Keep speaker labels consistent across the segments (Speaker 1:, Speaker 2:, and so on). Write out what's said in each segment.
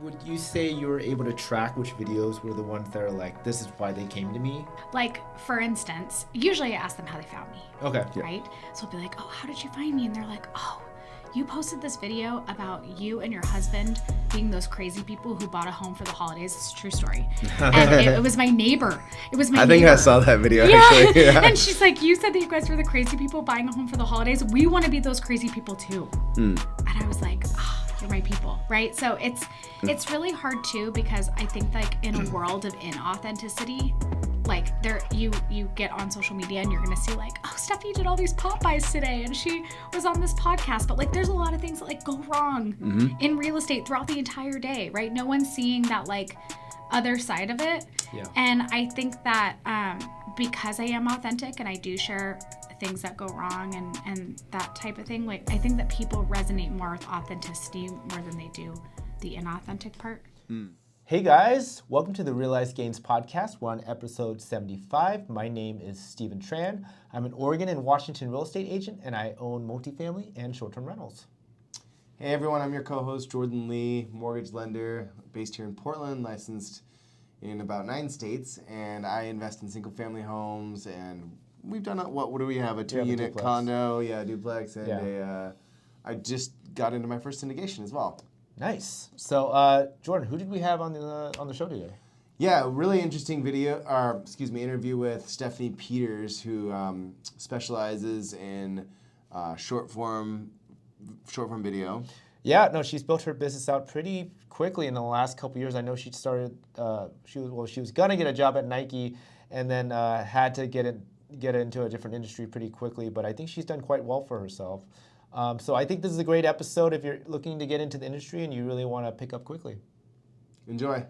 Speaker 1: Would you say you were able to track which videos were the ones that are like, this is why they came to me?
Speaker 2: Like, for instance, usually I ask them how they found me.
Speaker 1: Okay.
Speaker 2: Right? So I'll be like, oh, how did you find me? And they're like, oh, you posted this video about you and your husband being those crazy people who bought a home for the holidays. It's a true story. And it was my neighbor.
Speaker 3: I think I saw that video, actually. Yeah.
Speaker 2: And she's like, you said that you guys were the crazy people buying a home for the holidays. We want to be those crazy people too. And I was like, oh, you're my people, right? So it's really hard too, because I think like in a world of inauthenticity, like you get on social media and you're gonna see like, oh, Stephanie did all these Popeyes today and she was on this podcast, but like there's a lot of things that like go wrong in real estate throughout the entire day, right? No one's seeing that like other side of it.
Speaker 1: Yeah.
Speaker 2: And I think that because I am authentic and I do share things that go wrong and that type of thing, like I think that people resonate more with authenticity more than they do the inauthentic part.
Speaker 1: Hey guys, welcome to the Realized Gains podcast. We're on episode 75. My name is Stephen Tran. I'm an Oregon and Washington real estate agent, and I own multifamily and short-term rentals.
Speaker 3: Hey everyone, I'm your co-host Jordan Lee, mortgage lender based here in Portland, licensed in about 9 states, and I invest in single-family homes. And we've done what do we have? A 2-unit condo, duplex, and I just got into my first syndication as well.
Speaker 1: Nice. So, Jordan, who did we have on the show today?
Speaker 3: Yeah, really interesting interview with Stephanie Peters, who specializes in short form video.
Speaker 1: Yeah, no, she's built her business out pretty quickly in the last couple years. I know she started. She was gonna get a job at Nike, and then had to get into a different industry pretty quickly. But I think she's done quite well for herself. So I think this is a great episode if you're looking to get into the industry and you really want to pick up quickly.
Speaker 3: Enjoy.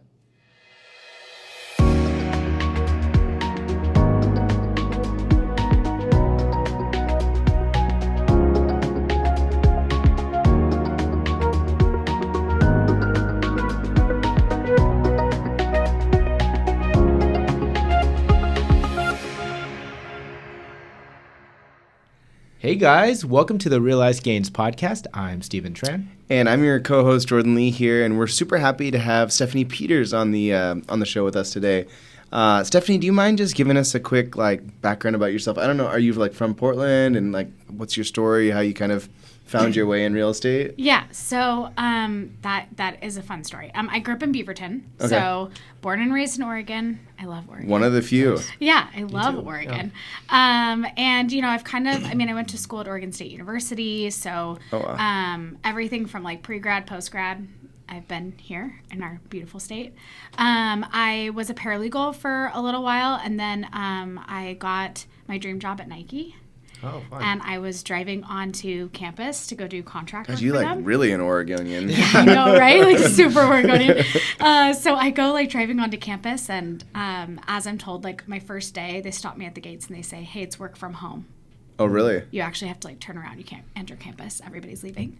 Speaker 1: Hey guys, welcome to the Realized Gains podcast. I'm Stephen Tran.
Speaker 3: And I'm your co-host Jordan Lee here, and we're super happy to have Stephanie Peters on the show with us today. Stephanie, do you mind just giving us a quick background about yourself? I don't know, are you from Portland, and what's your story, how you kind of found your way in real estate?
Speaker 2: Yeah, so that is a fun story. I grew up in Beaverton,
Speaker 3: Okay.
Speaker 2: So born and raised in Oregon. I love Oregon.
Speaker 3: One of the few.
Speaker 2: Yeah, I love
Speaker 1: too.
Speaker 2: Oregon. And I've I went to school at Oregon State University, so everything from pre-grad, post-grad, I've been here in our beautiful state. I was a paralegal for a little while, and then I got my dream job at Nike.
Speaker 1: Oh, fun.
Speaker 2: And I was driving onto campus to go do contract work
Speaker 3: You
Speaker 2: for them.
Speaker 3: really an Oregonian.
Speaker 2: Yeah, I know, right? Super Oregonian. So I go driving onto campus, and as I'm told, my first day, they stop me at the gates and they say, "Hey, it's work from home.
Speaker 3: Oh, really?
Speaker 2: You actually have to turn around. You can't enter campus. Everybody's leaving."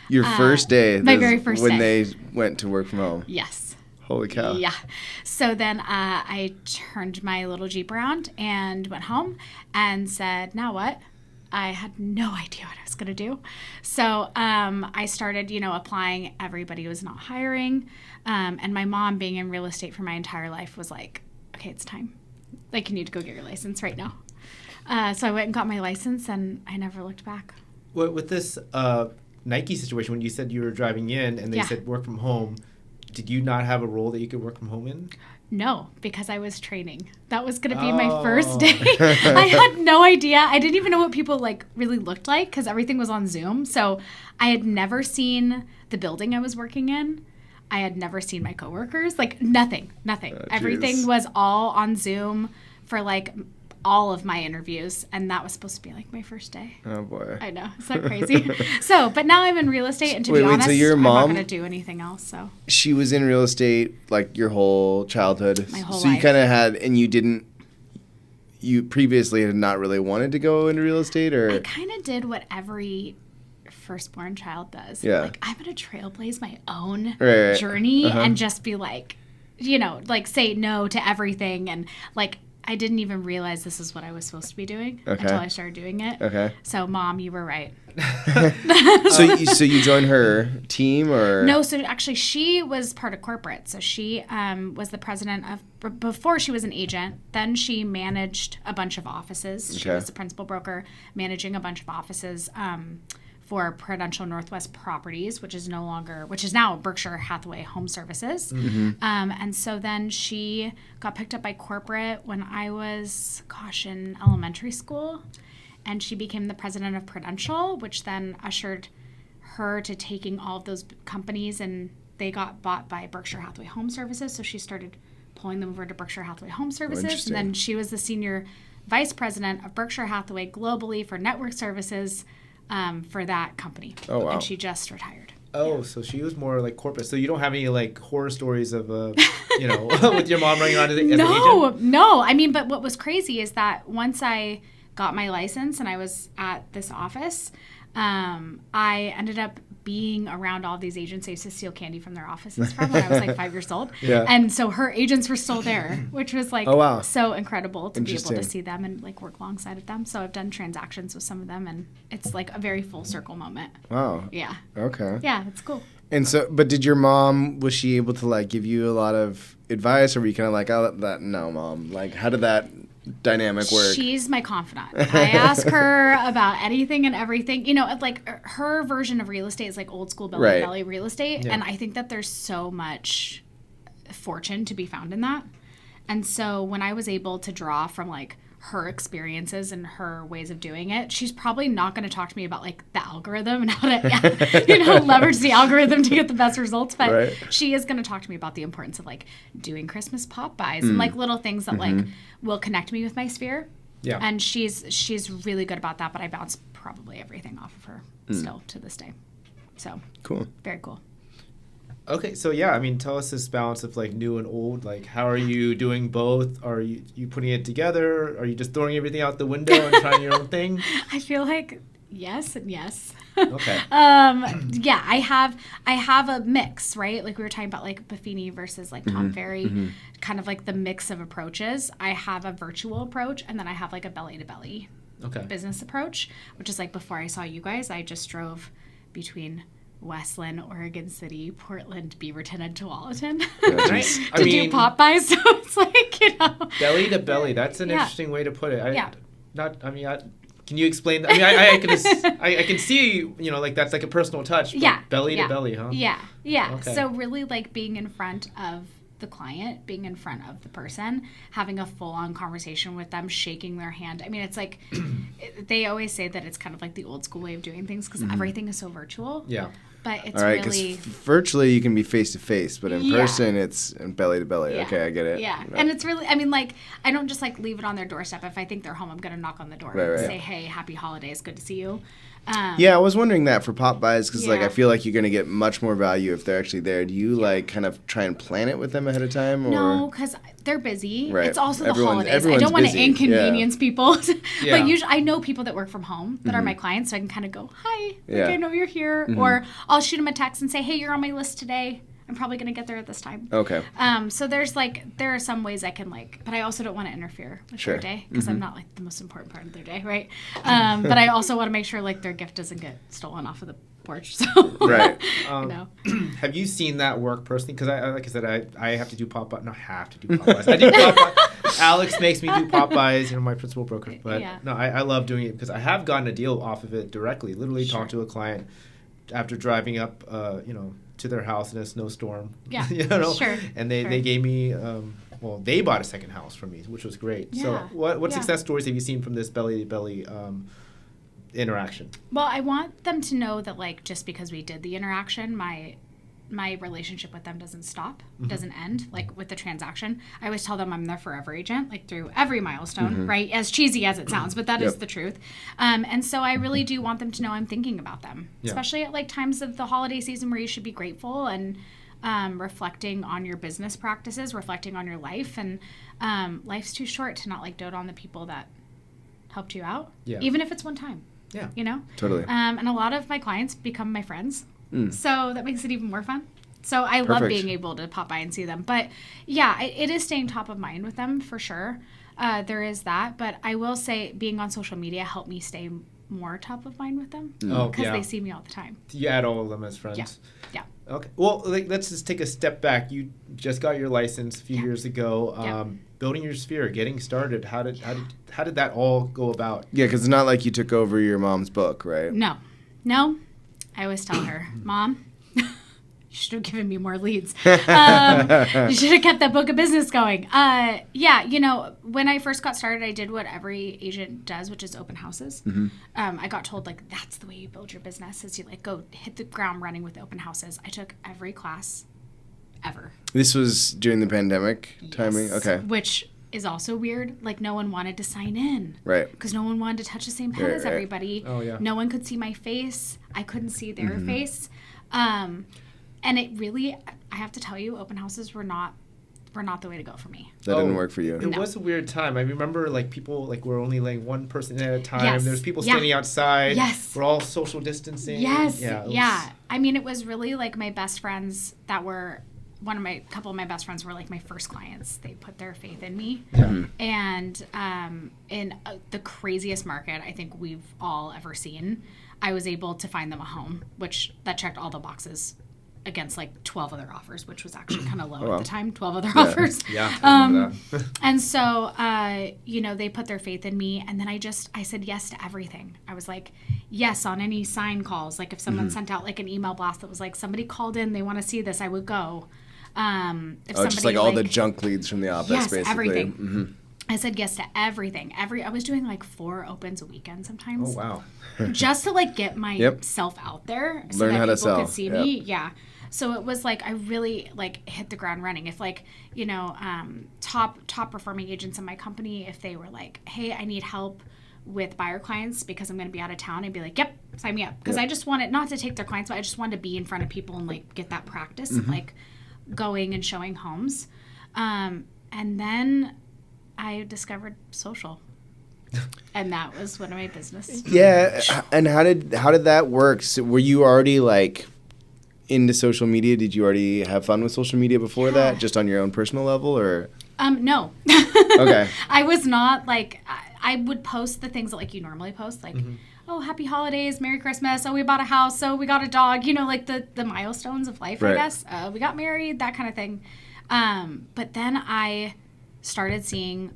Speaker 3: Your first day?
Speaker 2: My very first
Speaker 3: when
Speaker 2: day.
Speaker 3: They went to work from home?
Speaker 2: Yes.
Speaker 3: Holy cow.
Speaker 2: Yeah. So then I turned my little Jeep around and went home and said, now what? I had no idea what I was going to do. So I started, applying. Everybody was not hiring. And my mom, being in real estate for my entire life, was like, okay, it's time. You need to go get your license right now. So I went and got my license, and I never looked back.
Speaker 1: With this Nike situation, when you said you were driving in and they said work from home, did you not have a role that you could work from home in?
Speaker 2: No, because I was training. That was going to be my first day. I had no idea. I didn't even know what people really looked like, because everything was on Zoom. So I had never seen the building I was working in. I had never seen my coworkers. Nothing. Everything was all on Zoom for all of my interviews, and that was supposed to be my first day.
Speaker 3: Oh boy.
Speaker 2: I know. Is that crazy? But now I'm in real estate, and to be honest,
Speaker 3: so your
Speaker 2: I'm
Speaker 3: mom,
Speaker 2: not going to do anything else. So
Speaker 3: she was in real estate your whole childhood.
Speaker 2: My whole
Speaker 3: so you
Speaker 2: life.
Speaker 3: kind of had, and you previously had not really wanted to go into real estate, or?
Speaker 2: I kind of did what every firstborn child does.
Speaker 3: Yeah.
Speaker 2: I'm going to trailblaze my own
Speaker 3: Right.
Speaker 2: journey and just be say no to everything, and I didn't even realize this is what I was supposed to be doing
Speaker 3: Okay.
Speaker 2: until I started doing it.
Speaker 3: Okay.
Speaker 2: So, Mom, you were right.
Speaker 3: So you joined her team or?
Speaker 2: No, so actually she was part of corporate. So she was the president of, before she was an agent, then she managed a bunch of offices. She
Speaker 3: Okay.
Speaker 2: was the principal broker managing a bunch of offices for Prudential Northwest Properties, which is now Berkshire Hathaway Home Services. And so then she got picked up by corporate when I was, in elementary school. And she became the president of Prudential, which then ushered her to taking all of those companies, and they got bought by Berkshire Hathaway Home Services. So she started pulling them over to Berkshire Hathaway Home Services.
Speaker 3: interesting.
Speaker 2: And then she was the senior vice president of Berkshire Hathaway globally for network services for that company.
Speaker 3: Oh, wow.
Speaker 2: And she just retired.
Speaker 1: Oh, so she was more like corporate. So you don't have any like horror stories of, with your mom running around as an agent?
Speaker 2: No. I mean, but what was crazy is that once I got my license and I was at this office, I ended up being around all these agents I used to steal candy from their offices from when I was like 5 years old.
Speaker 3: Yeah.
Speaker 2: And so her agents were still there, which was like
Speaker 3: Oh, wow.
Speaker 2: so incredible to be able to
Speaker 3: Interesting.
Speaker 2: see them and like work alongside of them. So I've done transactions with some of them, and it's like a very full circle moment.
Speaker 3: Wow.
Speaker 2: Yeah.
Speaker 3: Okay.
Speaker 2: Yeah, it's cool.
Speaker 3: And so, but did your mom, was she able to like give you a lot of advice, or were you kind of like, no, Mom? Like, how did that dynamic work?
Speaker 2: She's my confidant. I ask her about anything and everything. Like her version of real estate is like old school belly
Speaker 3: Right.
Speaker 2: to belly real estate.
Speaker 1: Yeah.
Speaker 2: And I think that there's so much fortune to be found in that. And so when I was able to draw from like her experiences and her ways of doing it, she's probably not going to talk to me about like the algorithm and how to leverage the algorithm to get the best results, but
Speaker 3: Right.
Speaker 2: she is going to talk to me about the importance of like doing Christmas pop buys and like little things that like will connect me with my sphere.
Speaker 1: Yeah.
Speaker 2: And she's really good about that, but I bounce probably everything off of her still to this day. So
Speaker 3: Cool.
Speaker 2: very cool.
Speaker 1: Okay, so yeah, I mean, tell us this balance of like new and old. Like, how are you doing both? Are you putting it together? Are you just throwing everything out the window and trying your own thing?
Speaker 2: I feel like yes and yes.
Speaker 1: Okay.
Speaker 2: Yeah, I have a mix, right? Like we were talking about like Buffini versus like Tom Ferry, kind of like the mix of approaches. I have a virtual approach, and then I have like a belly to belly
Speaker 1: Okay.
Speaker 2: business approach, which is like before I saw you guys, I just drove between Westland, Oregon City, Portland, Beaverton, and Tualatin
Speaker 1: Nice.
Speaker 2: to do pop buys. So it's like,
Speaker 1: belly to belly. That's an
Speaker 2: Yeah.
Speaker 1: interesting way to put it.
Speaker 2: Yeah.
Speaker 1: Can you explain? I mean, I can see, like that's like a personal touch. But
Speaker 2: Yeah.
Speaker 1: Belly
Speaker 2: yeah.
Speaker 1: to belly, huh?
Speaker 2: Yeah. Yeah.
Speaker 1: Okay.
Speaker 2: So really like being in front of the client, being in front of the person, having a full-on conversation with them, shaking their hand. I mean, it's like they always say that it's kind of like the old school way of doing things because everything is so virtual.
Speaker 1: Yeah.
Speaker 2: But it's
Speaker 3: All right, because
Speaker 2: really
Speaker 3: virtually you can be face to face, but in
Speaker 2: Yeah.
Speaker 3: person it's belly to belly.
Speaker 2: Yeah.
Speaker 3: Okay, I get it.
Speaker 2: Yeah. And it's really, I mean, like, I don't just like leave it on their doorstep. If I think they're home, I'm going to knock on the door and
Speaker 3: Right.
Speaker 2: say, hey, happy holidays. Good to see you.
Speaker 3: Yeah, I was wondering that for pop buys because like
Speaker 2: Yeah.
Speaker 3: I feel like you're gonna get much more value if they're actually there. Do you like kind of try and plan it with them ahead of time, or
Speaker 2: No, because they're busy.
Speaker 3: Right.
Speaker 2: It's also the
Speaker 3: Everyone's-
Speaker 2: holidays. I
Speaker 3: everyone's
Speaker 2: don't want to
Speaker 3: busy.
Speaker 2: inconvenience people.
Speaker 1: Yeah.
Speaker 2: But usually I know people that work from home that are my clients, so I can kind of go, hi,
Speaker 3: Yeah.
Speaker 2: I know you're here. Or I'll shoot them a text and say, hey, you're on my list today. I'm probably going to get there at this time.
Speaker 3: Okay.
Speaker 2: So there are some ways I can but I also don't want to interfere with
Speaker 3: Sure.
Speaker 2: their day because I'm not like the most important part of their day, right? But I also want to make sure like their gift doesn't get stolen off of the porch. So
Speaker 3: Right.
Speaker 1: Have you seen that work personally? Because like I said, I have to do pop buys. Not have to do pop buys. I do pop buys. Alex makes me do pop buys. My principal broker. But
Speaker 2: Yeah.
Speaker 1: no, I love doing it because I have gotten a deal off of it directly. Literally
Speaker 2: Sure.
Speaker 1: talked to a client after driving up, to their house in a snowstorm.
Speaker 2: Yeah. Sure.
Speaker 1: And they gave me. They bought a second house for me, which was great. So
Speaker 2: Yeah.
Speaker 1: what
Speaker 2: Yeah.
Speaker 1: success stories have you seen from this belly to belly interaction?
Speaker 2: Well, I want them to know that like just because we did the interaction, my relationship with them doesn't stop, doesn't end. Like with the transaction, I always tell them I'm their forever agent, like through every milestone, right? As cheesy as it sounds, but that is
Speaker 3: Yep.
Speaker 2: the truth. And so I really do want them to know I'm thinking about them,
Speaker 1: Yeah.
Speaker 2: especially at like times of the holiday season where you should be grateful and reflecting on your business practices, reflecting on your life, and life's too short to not like dote on the people that helped you out,
Speaker 1: Yeah.
Speaker 2: even if it's one time.
Speaker 1: Yeah.
Speaker 3: Totally.
Speaker 2: And a lot of my clients become my friends. So that makes it even more fun. So I love
Speaker 3: Perfect.
Speaker 2: being able to pop by and see them. But yeah, it is staying top of mind with them for sure. There is that, but I will say being on social media helped me stay more top of mind with them
Speaker 1: Oh,
Speaker 2: because
Speaker 1: yeah.
Speaker 2: they see me all the time.
Speaker 1: You add all of them as friends.
Speaker 2: Yeah.
Speaker 1: Okay. Well, let's just take a step back. You just got your license a few years ago. Building your sphere, getting started. How did that all go about?
Speaker 3: Yeah, because it's not like you took over your mom's book, right?
Speaker 2: No. I always tell her, Mom, you should have given me more leads. You should have kept that book of business going. When I first got started, I did what every agent does, which is open houses. I got told, like, that's the way you build your business, is you, like, go hit the ground running with open houses. I took every class ever.
Speaker 3: This was during the pandemic timing?
Speaker 2: Yes.
Speaker 3: Okay.
Speaker 2: Which is also weird. Like, no one wanted to sign in.
Speaker 3: Right.
Speaker 2: Because no one wanted to touch the same pen as everybody.
Speaker 1: Oh, yeah.
Speaker 2: No one could see my face. I couldn't see their face. And it really, I have to tell you, open houses were not the way to go for me.
Speaker 3: That didn't work for you.
Speaker 1: It was a weird time. I remember, like, people, like, were only letting one person at a time.
Speaker 2: Yes.
Speaker 1: There's people standing outside.
Speaker 2: Yes.
Speaker 1: We're all social distancing.
Speaker 2: Yes.
Speaker 1: Yeah.
Speaker 2: I mean, it was really like my best friends that were couple of my best friends were like my first clients. They put their faith in me.
Speaker 1: Yeah.
Speaker 2: And in the craziest market I think we've all ever seen, I was able to find them a home, which that checked all the boxes against like 12 other offers, which was actually kind of low at the time, 12 other offers.
Speaker 1: Yeah. I remember that.
Speaker 2: And so, they put their faith in me. And then I said yes to everything. I was like, yes, on any sign calls. Like if someone sent out like an email blast that was like, somebody called in, they want to see this, I would go.
Speaker 3: Just like all the junk leads from the office,
Speaker 2: yes,
Speaker 3: basically.
Speaker 2: Everything. I said yes to everything. I was doing like 4 opens a weekend sometimes.
Speaker 1: Oh, wow.
Speaker 2: Just to like get myself out there so
Speaker 3: Learn
Speaker 2: that
Speaker 3: how to
Speaker 2: people
Speaker 3: sell.
Speaker 2: could see me. Yeah. So it was like I really like hit the ground running. If like, top performing agents in my company, if they were like, hey, I need help with buyer clients because I'm going to be out of town, I'd be like, yep, sign me up. Because I just wanted not to take their clients, but I just wanted to be in front of people and like get that practice of like going and showing homes. And then I discovered social. And that was one of my business.
Speaker 3: Yeah, and how did that work? So were you already like into social media? Did you already have fun with social media before that, just on your own personal level, or?
Speaker 2: No.
Speaker 3: Okay.
Speaker 2: I was not like I would post the things that like you normally post, like oh, happy holidays, Merry Christmas, oh, we bought a house, oh, we got a dog, like the milestones of life,
Speaker 3: right.
Speaker 2: I guess. We got married, that kind of thing. But then I started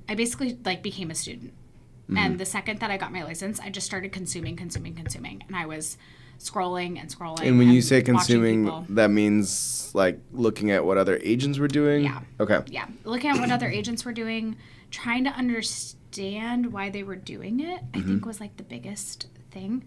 Speaker 2: I basically like became a student. And the second that I got my license, I just started consuming. And I was scrolling.
Speaker 3: And when you say consuming, that means like looking at what other agents were doing?
Speaker 2: Yeah.
Speaker 3: Okay.
Speaker 2: Yeah. Looking at what other agents were doing, trying to understand why they were doing it, I think was like the biggest thing.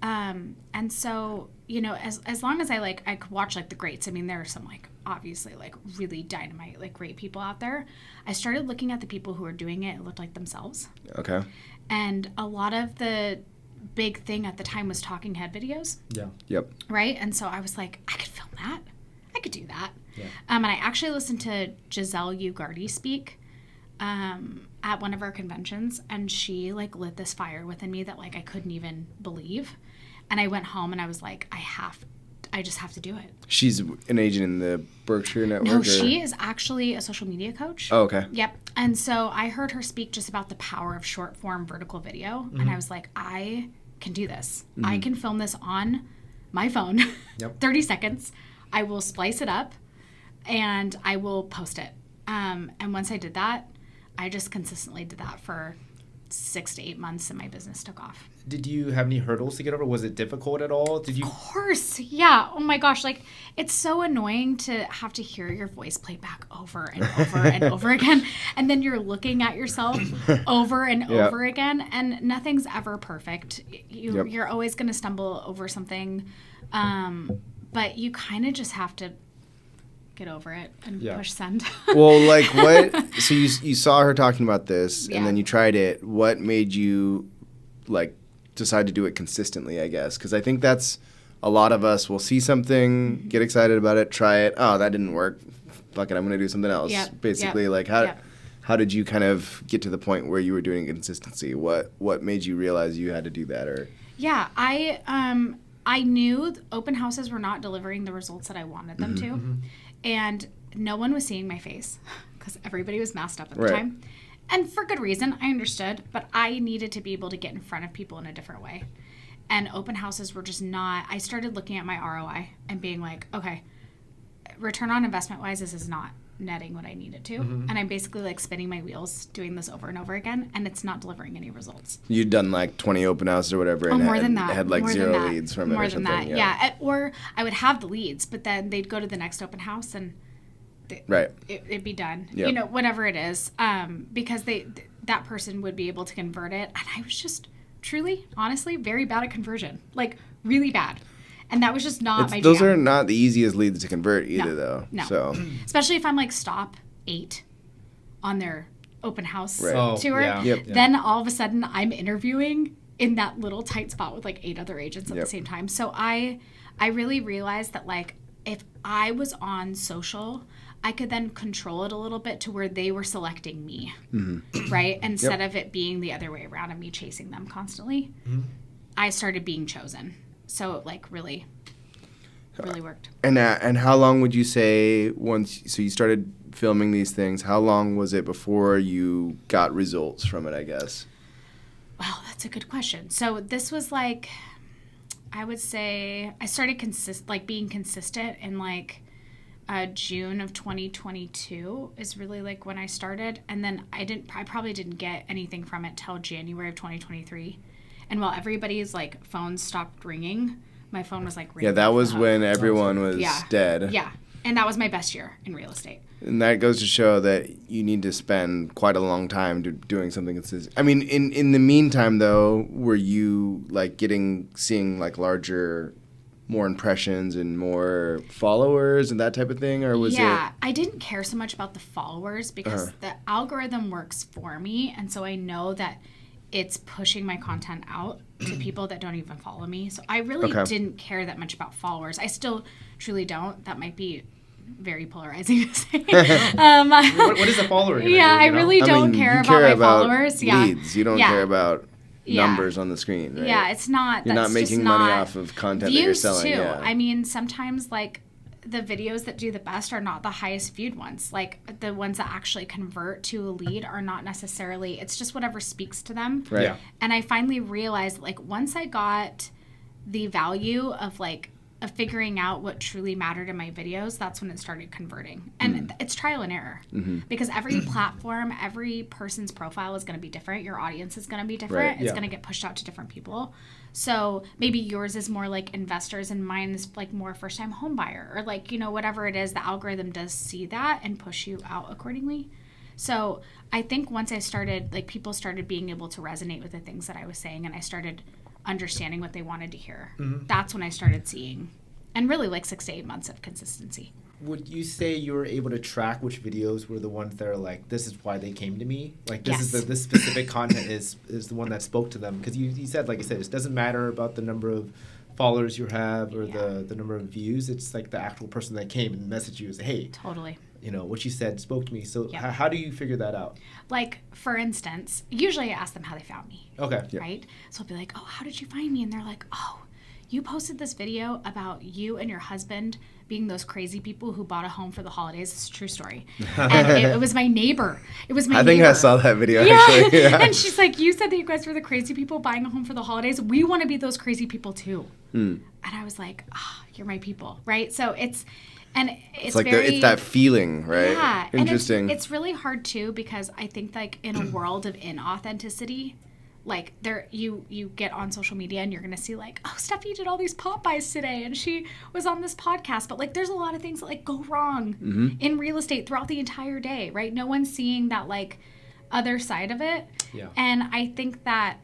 Speaker 2: And so, as long as I could watch like the greats, I mean, there are some like obviously like really dynamite, like great people out there. I started looking at the people who were doing it and looked like themselves.
Speaker 3: Okay.
Speaker 2: And a lot of the big thing at the time was talking head videos.
Speaker 1: Yeah.
Speaker 3: Yep.
Speaker 2: Right. And so I was like, I could film that. I could do that.
Speaker 1: Yeah.
Speaker 2: And I actually listened to Giselle Ugardi speak at one of our conventions, and she like lit this fire within me that like I couldn't even believe. And I went home and I was like, I just have to do it.
Speaker 3: She's an agent in the Berkshire Network?
Speaker 2: No, she is actually a social media coach.
Speaker 3: Oh, okay.
Speaker 2: Yep. And so I heard her speak just about the power of short form vertical video. And I was like, I can do this. I can film this on my phone, 30 seconds. I will splice it up and I will post it. And once I did that, I just consistently did that for 6 to 8 months and my business took off.
Speaker 1: Did you have any hurdles to get over? Was it difficult at all?
Speaker 2: Of course. Yeah. Oh my gosh. Like, it's so annoying to have to hear your voice play back over and over and over again. And then you're looking at yourself over and over again. And nothing's ever perfect. You're always going to stumble over something. But you kind of just have to get over it and push send.
Speaker 3: Well, like what? So you saw her talking about this and then you tried it. What made you like decide to do it consistently, I guess? Because I think that's a lot of us will see something, get excited about it, try it. Oh, that didn't work. Fuck it, I'm going to do something else. Basically, like how did you kind of get to the point where you were doing consistency? What made you realize you had to do that? Or
Speaker 2: I knew open houses were not delivering the results that I wanted them to. And no one was seeing my face because everybody was masked up at the time. And for good reason, I understood, but I needed to be able to get in front of people in a different way. And open houses were just not, I started looking at my ROI and being like, okay, return on investment wise, this is not netting what I needed to. And I'm basically like spinning my wheels doing this over and over again, and it's not delivering any results.
Speaker 3: You'd done like 20 open houses or whatever, and
Speaker 2: more than that.
Speaker 3: had like
Speaker 2: More than
Speaker 3: 0
Speaker 2: that.
Speaker 3: leads from it
Speaker 2: More
Speaker 3: or
Speaker 2: than
Speaker 3: something.
Speaker 2: that, yeah. Or I would have the leads, but then they'd go to the next open house and
Speaker 3: Right.
Speaker 2: it'd be done.
Speaker 3: Yep.
Speaker 2: You know, whatever it is, because that person would be able to convert it, and I was just truly, honestly, very bad at conversion, like really bad. And that was just not my
Speaker 3: Those
Speaker 2: jam.
Speaker 3: are not the easiest leads to convert either,
Speaker 2: No,
Speaker 3: though.
Speaker 2: no.
Speaker 3: So
Speaker 2: Especially if I'm like stop 8 on their open house
Speaker 3: Right.
Speaker 1: Oh,
Speaker 2: tour.
Speaker 1: yeah.
Speaker 3: Yep.
Speaker 2: Then all of a sudden I'm interviewing in that little tight spot with like 8 other agents at
Speaker 3: Yep.
Speaker 2: the same time. So I really realized that like if I was on social, I could then control it a little bit to where they were selecting me, right? Instead of it being the other way around and me chasing them constantly. I started being chosen. So it like really worked.
Speaker 3: And how long would you say so you started filming these things, how long was it before you got results from it, I guess?
Speaker 2: Wow, that's a good question. So this was like, I would say I started being consistent in like June of 2022 is really like when I started. And then I probably didn't get anything from it till January of 2023. And while everybody's like phones stopped ringing, my phone was like ringing.
Speaker 3: Yeah, that was when everyone was dead.
Speaker 2: Yeah. And that was my best year in real estate.
Speaker 3: And that goes to show that you need to spend quite a long time doing something consistent. I mean, in the meantime, though, were you like seeing like larger, more impressions and more followers and that type of thing, or was it?
Speaker 2: Yeah, I didn't care so much about the followers because the algorithm works for me, and so I know that it's pushing my content out to people that don't even follow me. So I really didn't care that much about followers. I still truly don't. That might be very polarizing to say.
Speaker 1: What is a follower?
Speaker 2: I really don't care about my followers.
Speaker 3: Leads. You don't
Speaker 2: Yeah.
Speaker 3: care about numbers on the screen, right?
Speaker 2: Yeah, it's not.
Speaker 3: You're
Speaker 2: that's
Speaker 3: not making
Speaker 2: just
Speaker 3: money
Speaker 2: not,
Speaker 3: off of content that you're
Speaker 2: views
Speaker 3: selling.
Speaker 2: too.
Speaker 3: Yeah.
Speaker 2: I mean, sometimes like the videos that do the best are not the highest viewed ones. Like the ones that actually convert to a lead are not necessarily. It's just whatever speaks to them.
Speaker 3: Right.
Speaker 1: Yeah.
Speaker 2: And I finally realized, like, once I got the value of figuring out what truly mattered in my videos, that's when it started converting. And it's trial and error because every platform, every person's profile is going to be different. Your audience is going to be different.
Speaker 3: Right.
Speaker 2: It's going to get pushed out to different people. So maybe yours is more like investors and mine is like more first-time home buyer, or like, you know, whatever it is, the algorithm does see that and push you out accordingly. So I think once I started, like, people started being able to resonate with the things that I was saying, and I started understanding what they wanted to hear. That's when I started seeing, and really like 6 to 8 months of consistency.
Speaker 1: Would you say you were able to track which videos were the ones that are like, this is why they came to me? Like, this is this specific content is the one that spoke to them? Because you said, like I said, it doesn't matter about the number of followers you have or the number of views. It's like the actual person that came and messaged you and said, hey,
Speaker 2: Totally.
Speaker 1: you know, what you said spoke to me. So how do you figure that out?
Speaker 2: Like, for instance, usually I ask them how they found me.
Speaker 1: Okay.
Speaker 2: Right? So I'll be like, oh, how did you find me? And they're like, oh, you posted this video about you and your husband being those crazy people who bought a home for the holidays. It's a true story. And it was my neighbor. It was my neighbor.
Speaker 3: I think I saw that video, actually. Yeah.
Speaker 2: And she's like, you said that you guys were the crazy people buying a home for the holidays. We want to be those crazy people too. And I was like, you're my people, right? So it's
Speaker 3: like it's that feeling, right?
Speaker 2: Yeah.
Speaker 3: Interesting.
Speaker 2: And it's really hard too, because I think like in a world of inauthenticity, like you get on social media and you're gonna see like, oh, Stephanie did all these pop buys today and she was on this podcast, but like there's a lot of things that like go wrong in real estate throughout the entire day, right? No one's seeing that like other side of it.
Speaker 1: Yeah.
Speaker 2: And I think that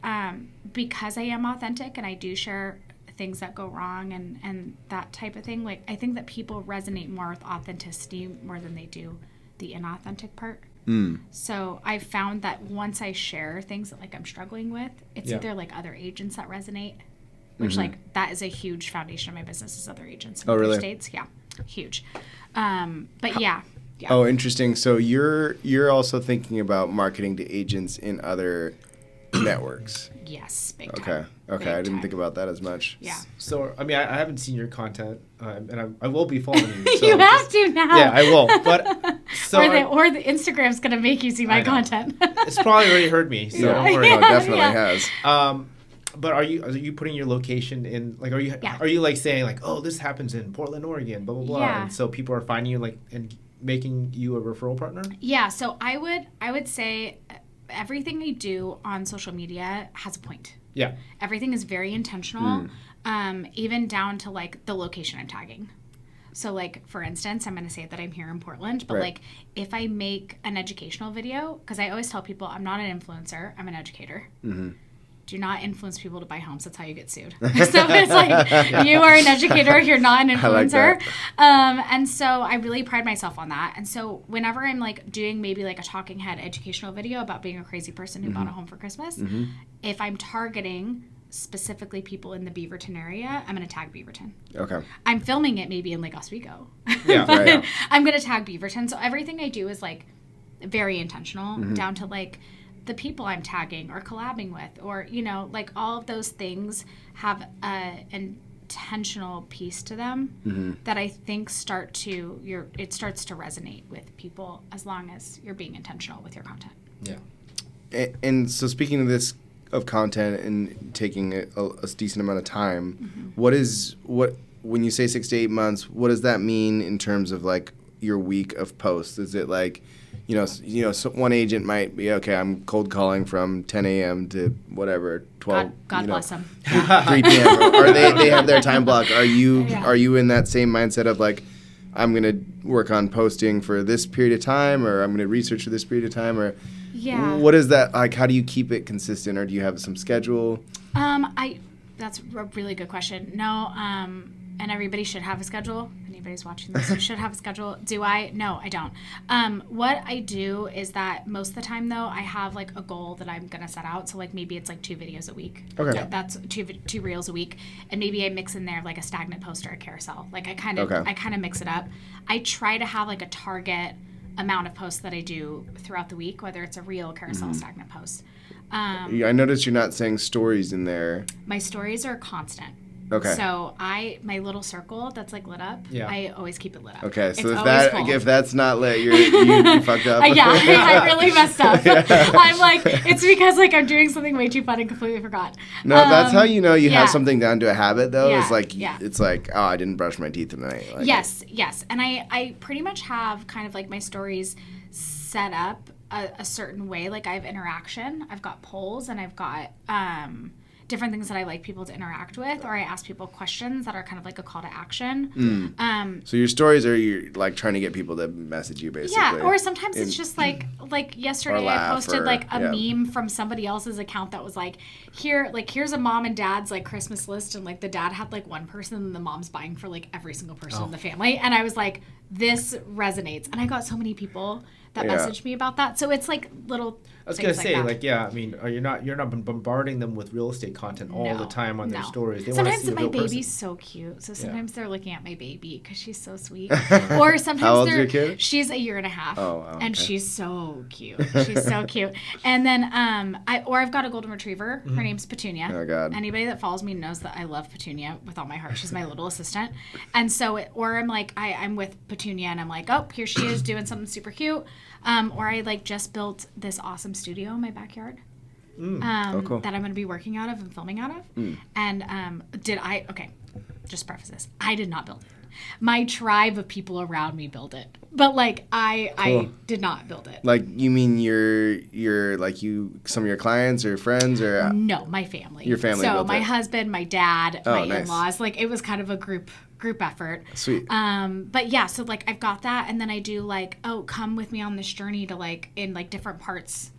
Speaker 2: because I am authentic and I do share things that go wrong and that type of thing, like I think that people resonate more with authenticity more than they do the inauthentic part. So I found that once I share things that like I'm struggling with, it's either like other agents that resonate, which like that is a huge foundation of my business, is other agents in other
Speaker 3: really?
Speaker 2: states. Yeah, huge. But yeah.
Speaker 3: Oh, interesting. So you're also thinking about marketing to agents in other networks.
Speaker 2: Yes, big time.
Speaker 3: Okay.
Speaker 2: Big
Speaker 3: I didn't
Speaker 2: time.
Speaker 3: think about that as much.
Speaker 2: Yeah.
Speaker 1: So, I mean, I haven't seen your content, and I will be following you. So
Speaker 2: You have to now.
Speaker 1: Yeah, I will. But So
Speaker 2: or the Instagram's gonna make you see my content.
Speaker 1: It's probably already heard me, so don't worry.
Speaker 4: No, it definitely has.
Speaker 1: But are you putting your location in, like, are you like saying like, oh, this happens in Portland, Oregon, blah blah blah,
Speaker 2: Yeah.
Speaker 1: and so people are finding you like and making you a referral partner?
Speaker 2: Yeah, so I would say everything I do on social media has a point.
Speaker 1: Yeah.
Speaker 2: Everything is very intentional, even down to like the location I'm tagging. So like, for instance, I'm going to say that I'm here in Portland, but like if I make an educational video, because I always tell people I'm not an influencer, I'm an educator. Do not influence people to buy homes. That's how you get sued. So it's like, you are an educator, you're not an influencer. And so I really pride myself on that. And so whenever I'm like doing maybe like a talking head educational video about being a crazy person who bought a home for Christmas, if I'm targeting specifically people in the Beaverton area, I'm going to tag Beaverton.
Speaker 4: Okay.
Speaker 2: I'm filming it maybe in Lake Oswego.
Speaker 1: Yeah.
Speaker 2: But I'm going to tag Beaverton. So everything I do is like very intentional, down to like the people I'm tagging or collabing with, or, you know, like all of those things have an intentional piece to them that I think starts to resonate with people as long as you're being intentional with your content.
Speaker 1: Yeah.
Speaker 4: And so speaking of this, of content and taking a decent amount of time, when you say 6 to 8 months, what does that mean in terms of like your week of posts? Is it like, so one agent might be, okay, I'm cold calling from 10 a.m. to whatever, 12.
Speaker 2: God bless them.
Speaker 4: 3 p.m. Or they have their time block. Are you in that same mindset of like, I'm going to work on posting for this period of time, or I'm going to research for this period of time, or what is that like? How do you keep it consistent, or do you have some schedule?
Speaker 2: That's a really good question. No, and everybody should have a schedule. Anybody's watching this should have a schedule. Do I? No, I don't. What I do is that most of the time, though, I have like a goal that I'm gonna set out. So like maybe it's like 2 videos a week.
Speaker 4: Okay.
Speaker 2: That's two reels a week, and maybe I mix in there like a stagnant post or a carousel. Like I kind of mix it up. I try to have like a target amount of posts that I do throughout the week, whether it's a reel, carousel, stagnant post.
Speaker 4: I noticed you're not saying stories in there.
Speaker 2: My stories are constant.
Speaker 4: Okay.
Speaker 2: So my little circle that's like lit up, I always keep it lit up.
Speaker 4: Okay, so
Speaker 2: It's
Speaker 4: if that's not lit, you fucked up.
Speaker 2: I really messed up. I'm like, it's because like I'm doing something way too fun and completely forgot.
Speaker 4: No, that's how you know you have something down to a habit though.
Speaker 2: Yeah,
Speaker 4: It's like, oh, I didn't brush my teeth tonight. Like,
Speaker 2: yes. And I pretty much have kind of like my stories set up a certain way. Like I have interaction, I've got polls, and I've got different things that I like people to interact with, or I ask people questions that are kind of like a call to action.
Speaker 4: So your stories are you're like trying to get people to message you basically.
Speaker 2: Yeah, or sometimes it's just like yesterday I posted like a meme from somebody else's account that was like, here's a mom and dad's like Christmas list, and like the dad had like one person and the mom's buying for like every single person in the family, and I was like, this resonates, and I got so many people that messaged me about that. So it's like little.
Speaker 1: I was gonna say, like, I mean, you're not bombarding them with real estate content all the time on their stories. They
Speaker 2: sometimes
Speaker 1: want to see
Speaker 2: my baby's so cute, so sometimes they're looking at my baby because she's so sweet. Or sometimes
Speaker 4: how old's your kid?
Speaker 2: She's a year and a half.
Speaker 4: Oh, okay.
Speaker 2: And she's so cute. She's so cute. And then I've got a golden retriever. Her name's Petunia.
Speaker 4: Oh God.
Speaker 2: Anybody that follows me knows that I love Petunia with all my heart. She's my little assistant. And so, or I'm like, I'm with Petunia and I'm like, oh, here she is doing something super cute. Or I like just built this awesome studio in my backyard
Speaker 4: Cool.
Speaker 2: that I'm going to be working out of and filming out of. And just preface this. I did not build it. My tribe of people around me built it. But like I did not build it.
Speaker 4: Like you mean your like some of your clients or friends or
Speaker 2: no, my family.
Speaker 4: Your family.
Speaker 2: So
Speaker 4: built
Speaker 2: my
Speaker 4: it.
Speaker 2: husband, my dad, my
Speaker 4: nice.
Speaker 2: in-laws, like it was kind of a group effort.
Speaker 4: Sweet.
Speaker 2: But yeah, so like I've got that, and then I do like, come with me on this journey to like in like different parts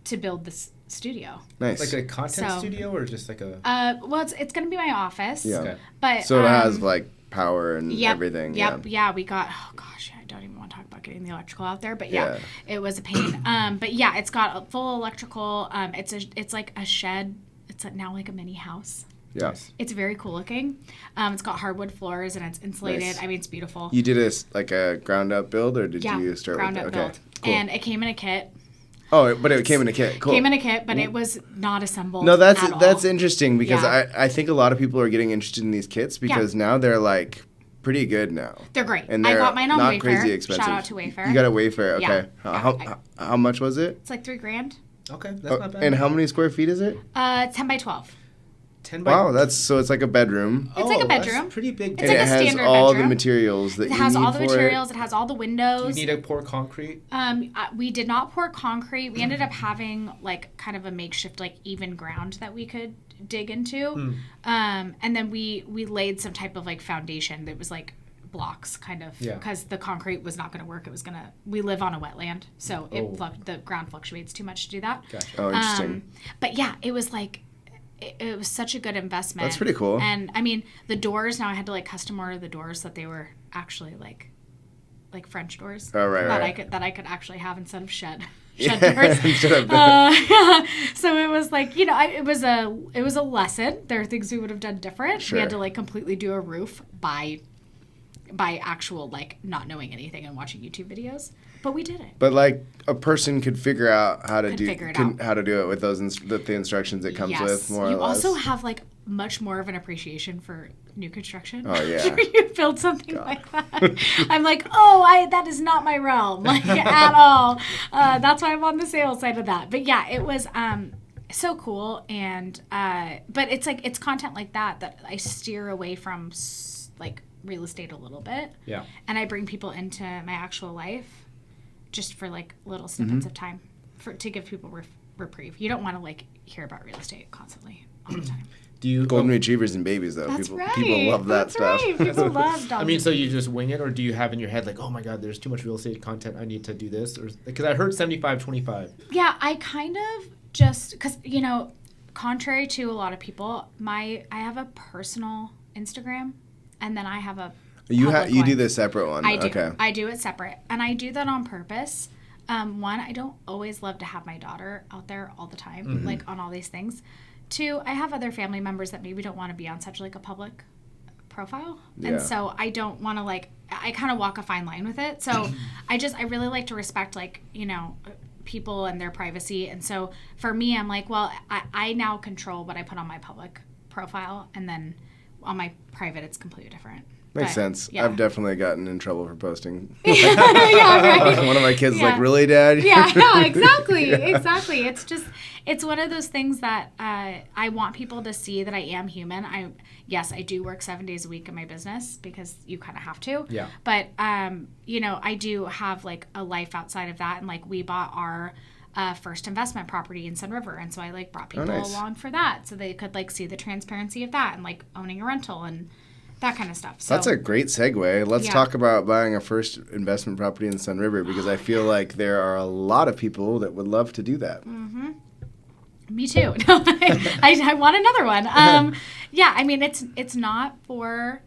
Speaker 2: to build this studio.
Speaker 4: Nice.
Speaker 1: Like a content studio or just like a
Speaker 2: well, it's gonna be my office.
Speaker 4: Yeah.
Speaker 1: Okay.
Speaker 2: But
Speaker 4: so it has like power and everything.
Speaker 2: Yep. Yeah, we got I don't even want to talk about getting the electrical out there, but yeah. It was a pain. But yeah, it's got a full electrical. It's like a shed. It's now like a mini house.
Speaker 4: Yes.
Speaker 2: It's very cool looking. It's got hardwood floors and it's insulated.
Speaker 4: Nice.
Speaker 2: I mean, it's beautiful.
Speaker 4: You did a ground up build, or did you start
Speaker 2: ground
Speaker 4: with
Speaker 2: up
Speaker 4: that?
Speaker 2: build.
Speaker 4: Cool.
Speaker 2: And it came in a kit.
Speaker 4: Oh, but it came in a kit. Cool.
Speaker 2: Came in a kit, but it was not assembled.
Speaker 4: No,
Speaker 2: that's
Speaker 4: interesting because I think a lot of people are getting interested in these kits because now they're like pretty good now.
Speaker 2: They're great.
Speaker 4: And
Speaker 2: I
Speaker 4: they're
Speaker 2: got mine on
Speaker 4: not
Speaker 2: Wayfair.
Speaker 4: crazy expensive.
Speaker 2: Shout out to Wayfair.
Speaker 4: You got a Wayfair, okay.
Speaker 2: Yeah.
Speaker 4: How much was it?
Speaker 2: It's like $3,000.
Speaker 1: Okay, that's not bad.
Speaker 4: And how many square feet is it?
Speaker 2: 10 by 12.
Speaker 1: 10 by
Speaker 4: Wow, it's like a bedroom.
Speaker 2: It's like a
Speaker 1: that's
Speaker 2: bedroom.
Speaker 1: pretty big.
Speaker 2: It's
Speaker 4: And
Speaker 2: like
Speaker 4: it
Speaker 2: a
Speaker 4: has
Speaker 2: standard
Speaker 4: all
Speaker 2: bedroom.
Speaker 4: the materials that
Speaker 2: It
Speaker 4: you
Speaker 2: has
Speaker 4: need
Speaker 2: all the
Speaker 4: for
Speaker 2: materials. It has all the windows.
Speaker 1: You need to pour concrete.
Speaker 2: We did not pour concrete. We ended up having like kind of a makeshift like even ground that we could dig into. And then we laid some type of like foundation that was like blocks kind of because the concrete was not going to work. It was going to, we live on a wetland. So the ground fluctuates too much to do that.
Speaker 1: Gotcha.
Speaker 4: Oh, interesting.
Speaker 2: But yeah, it was like, it was such a good investment.
Speaker 4: That's pretty cool.
Speaker 2: And I mean, the doors, now I had to like custom order the doors so that they were actually like French doors.
Speaker 4: Oh, right,
Speaker 2: that I could actually have instead of shed
Speaker 4: Yeah,
Speaker 2: doors.
Speaker 4: instead of
Speaker 2: So it was like, you know, it was a lesson. There are things we would have done different.
Speaker 4: Sure.
Speaker 2: We had to like completely do a roof by actual like not knowing anything and watching YouTube videos, but we did it.
Speaker 4: But like a person could figure out how to how to do it with the instructions it comes with, more
Speaker 2: You
Speaker 4: or less.
Speaker 2: also have like much more of an appreciation for new construction.
Speaker 4: Oh, yeah.
Speaker 2: After you build something like that. I'm like, that is not my realm, like at all. That's why I'm on the sales side of that. But yeah, it was so cool. And but it's like, it's content like that I steer away from like real estate a little bit.
Speaker 1: Yeah.
Speaker 2: And I bring people into my actual life just for like little snippets of time to give people reprieve. You don't want to like hear about real estate constantly all the time.
Speaker 1: Do you
Speaker 4: Golden retrievers and babies, though.
Speaker 2: That's
Speaker 4: People love that
Speaker 2: That's
Speaker 4: stuff.
Speaker 2: Right. People love dogs.
Speaker 1: I mean, so you just wing it, or do you have in your head like, oh my God, there's too much real estate content, I need to do this, or because I heard 75-25.
Speaker 2: Yeah, I kind of just because contrary to a lot of people, I have a personal Instagram, and then I have a
Speaker 4: You
Speaker 2: public
Speaker 4: do
Speaker 2: one.
Speaker 4: the separate one.
Speaker 2: I do.
Speaker 4: Okay.
Speaker 2: I do it separate, and I do that on purpose. One, I don't always love to have my daughter out there all the time, like on all these things. Two, I have other family members that maybe don't want to be on such like a public profile, and so I don't want to like. I kind of walk a fine line with it. So I really like to respect like people and their privacy, and so for me, I'm like, well, I now control what I put on my public profile, and then on my private, it's completely different.
Speaker 4: Makes sense.
Speaker 2: Yeah.
Speaker 4: I've definitely gotten in trouble for posting.
Speaker 2: Yeah, right.
Speaker 4: One of my kids is like, really, Dad?
Speaker 2: Yeah, exactly. It's one of those things that I want people to see that I am human. I do work 7 days a week in my business because you kind of have to.
Speaker 1: Yeah.
Speaker 2: But, I do have like a life outside of that. And like we bought our first investment property in Sun River. And so I like brought people along for that so they could like see the transparency of that and like owning a rental and that kind of stuff. So
Speaker 4: That's a great segue. Let's talk about buying a first investment property in Sun River because I feel like there are a lot of people that would love to do that.
Speaker 2: Me too. No, I want another one. Yeah, I mean it's not for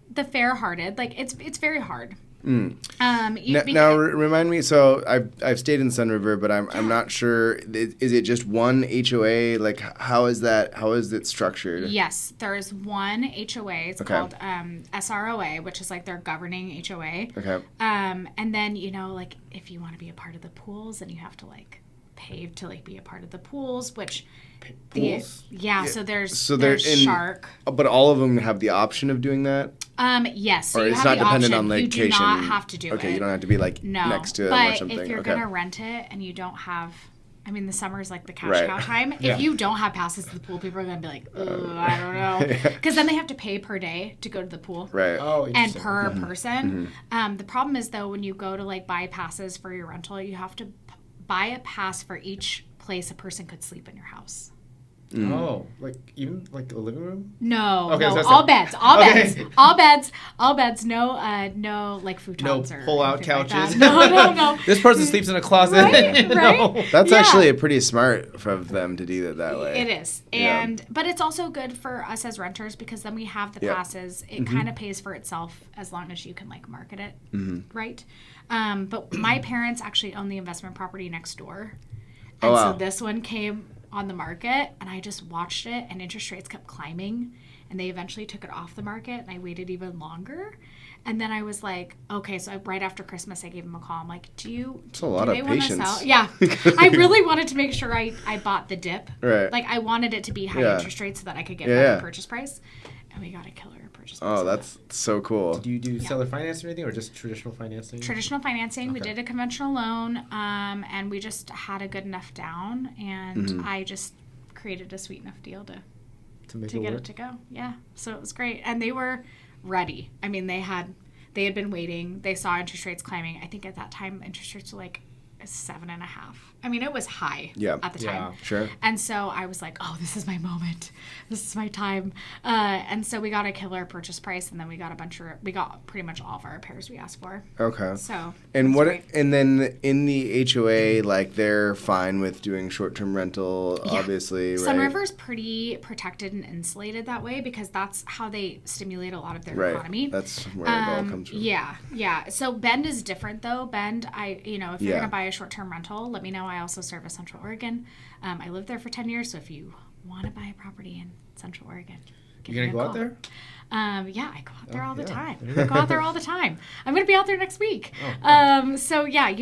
Speaker 2: the fair-hearted. Like it's very hard.
Speaker 4: Now remind me. So I've stayed in Sun River, but I'm not sure. Is it just one HOA? Like how is that? How is it structured?
Speaker 2: Yes, there's one HOA. It's called SROA, which is like their governing HOA.
Speaker 4: Okay.
Speaker 2: And then like if you want to be a part of the pools, then you have to like pay to like be a part of the pools, which
Speaker 1: Pools?
Speaker 2: So there's
Speaker 4: in
Speaker 2: Shark.
Speaker 4: But all of them have the option of doing that.
Speaker 2: Yes. So
Speaker 4: or
Speaker 2: you
Speaker 4: it's
Speaker 2: have
Speaker 4: not
Speaker 2: the
Speaker 4: dependent
Speaker 2: option.
Speaker 4: on location.
Speaker 2: You do not have to do it.
Speaker 4: Okay, you don't have to be like next to them or something.
Speaker 2: But if you're
Speaker 4: okay.
Speaker 2: gonna rent it and you don't have, I mean, the summer is like the cash
Speaker 4: Right.
Speaker 2: cow time.
Speaker 1: Yeah.
Speaker 2: If you don't have passes to the pool, people are gonna be like, I don't know, because then they have to pay per day to go to the pool.
Speaker 4: Right.
Speaker 1: Oh,
Speaker 2: And
Speaker 1: interesting.
Speaker 2: per person. The problem is though, when you go to like buy passes for your rental, you have to buy a pass for each place a person could sleep in your house.
Speaker 1: Oh, like even like a living room?
Speaker 2: No,
Speaker 1: Okay, so
Speaker 2: no,
Speaker 1: that's
Speaker 2: all
Speaker 1: like-
Speaker 2: beds, all
Speaker 1: Okay.
Speaker 2: beds, all beds, all beds. No, like futons
Speaker 1: No
Speaker 2: or
Speaker 1: pull-out
Speaker 2: anything like
Speaker 1: couches.
Speaker 2: that. No.
Speaker 1: This person sleeps in a closet.
Speaker 2: Right,
Speaker 1: No.
Speaker 2: right.
Speaker 4: That's
Speaker 2: Yeah.
Speaker 4: actually a pretty smart of them to do it that way.
Speaker 2: It is,
Speaker 4: Yeah.
Speaker 2: but it's also good for us as renters because then we have the
Speaker 4: Yeah.
Speaker 2: passes. It kind of pays for itself as long as you can like market it, right? But my parents actually own the investment property next door, and
Speaker 4: wow.
Speaker 2: so this one came on the market, and I just watched it, and interest rates kept climbing, and they eventually took it off the market, and I waited even longer. And then I was like, okay, so right after Christmas, I gave them a call. I'm like, do
Speaker 4: a lot of
Speaker 2: they want to
Speaker 4: patience.
Speaker 2: sell? Yeah. I really wanted to make sure I bought the dip.
Speaker 4: Right.
Speaker 2: Like, I wanted it to be high
Speaker 4: Yeah.
Speaker 2: interest rates so that I could get
Speaker 4: Yeah,
Speaker 2: a better
Speaker 4: yeah.
Speaker 2: purchase price. And we got a killer purchase price.
Speaker 4: Oh,
Speaker 2: of
Speaker 4: that's so cool.
Speaker 1: Do you do seller financing or anything, or just traditional financing?
Speaker 2: Traditional financing. We
Speaker 1: Okay.
Speaker 2: did a conventional loan, and we just had a good enough down, and I just created a sweet enough deal
Speaker 1: to make
Speaker 2: to
Speaker 1: it
Speaker 2: get
Speaker 1: work.
Speaker 2: it to go. Yeah, so it was great, and they were ready. I mean, they had been waiting. They saw interest rates climbing. I think at that time interest rates were like 7.5. I mean, it was high at the time.
Speaker 1: Yeah.
Speaker 4: Sure.
Speaker 2: And so I was like, oh, this is my moment. This is my time. And so we got a killer purchase price, and then we got pretty much all of our repairs we asked for.
Speaker 4: Okay.
Speaker 2: So
Speaker 4: And
Speaker 2: that's
Speaker 4: what?
Speaker 2: great.
Speaker 4: And then in the HOA, like they're fine with doing short-term rental,
Speaker 2: Yeah.
Speaker 4: obviously, right?
Speaker 2: Sunriver's pretty protected and insulated that way because that's how they stimulate a lot of their
Speaker 4: Right.
Speaker 2: economy.
Speaker 4: That's where it all comes from.
Speaker 2: Yeah. So Bend is different though. Bend, if you're
Speaker 4: Yeah.
Speaker 2: gonna buy a short-term rental, let me know. I also serve Central Oregon. I lived there for 10 years, so if you want to buy a property in Central Oregon, give
Speaker 1: You
Speaker 2: me
Speaker 1: gonna
Speaker 2: a
Speaker 1: go out
Speaker 2: call.
Speaker 1: there?
Speaker 2: Yeah, I go out there all the
Speaker 1: yeah.
Speaker 2: time. I go out there all the time. I'm gonna be out there next week. So yeah,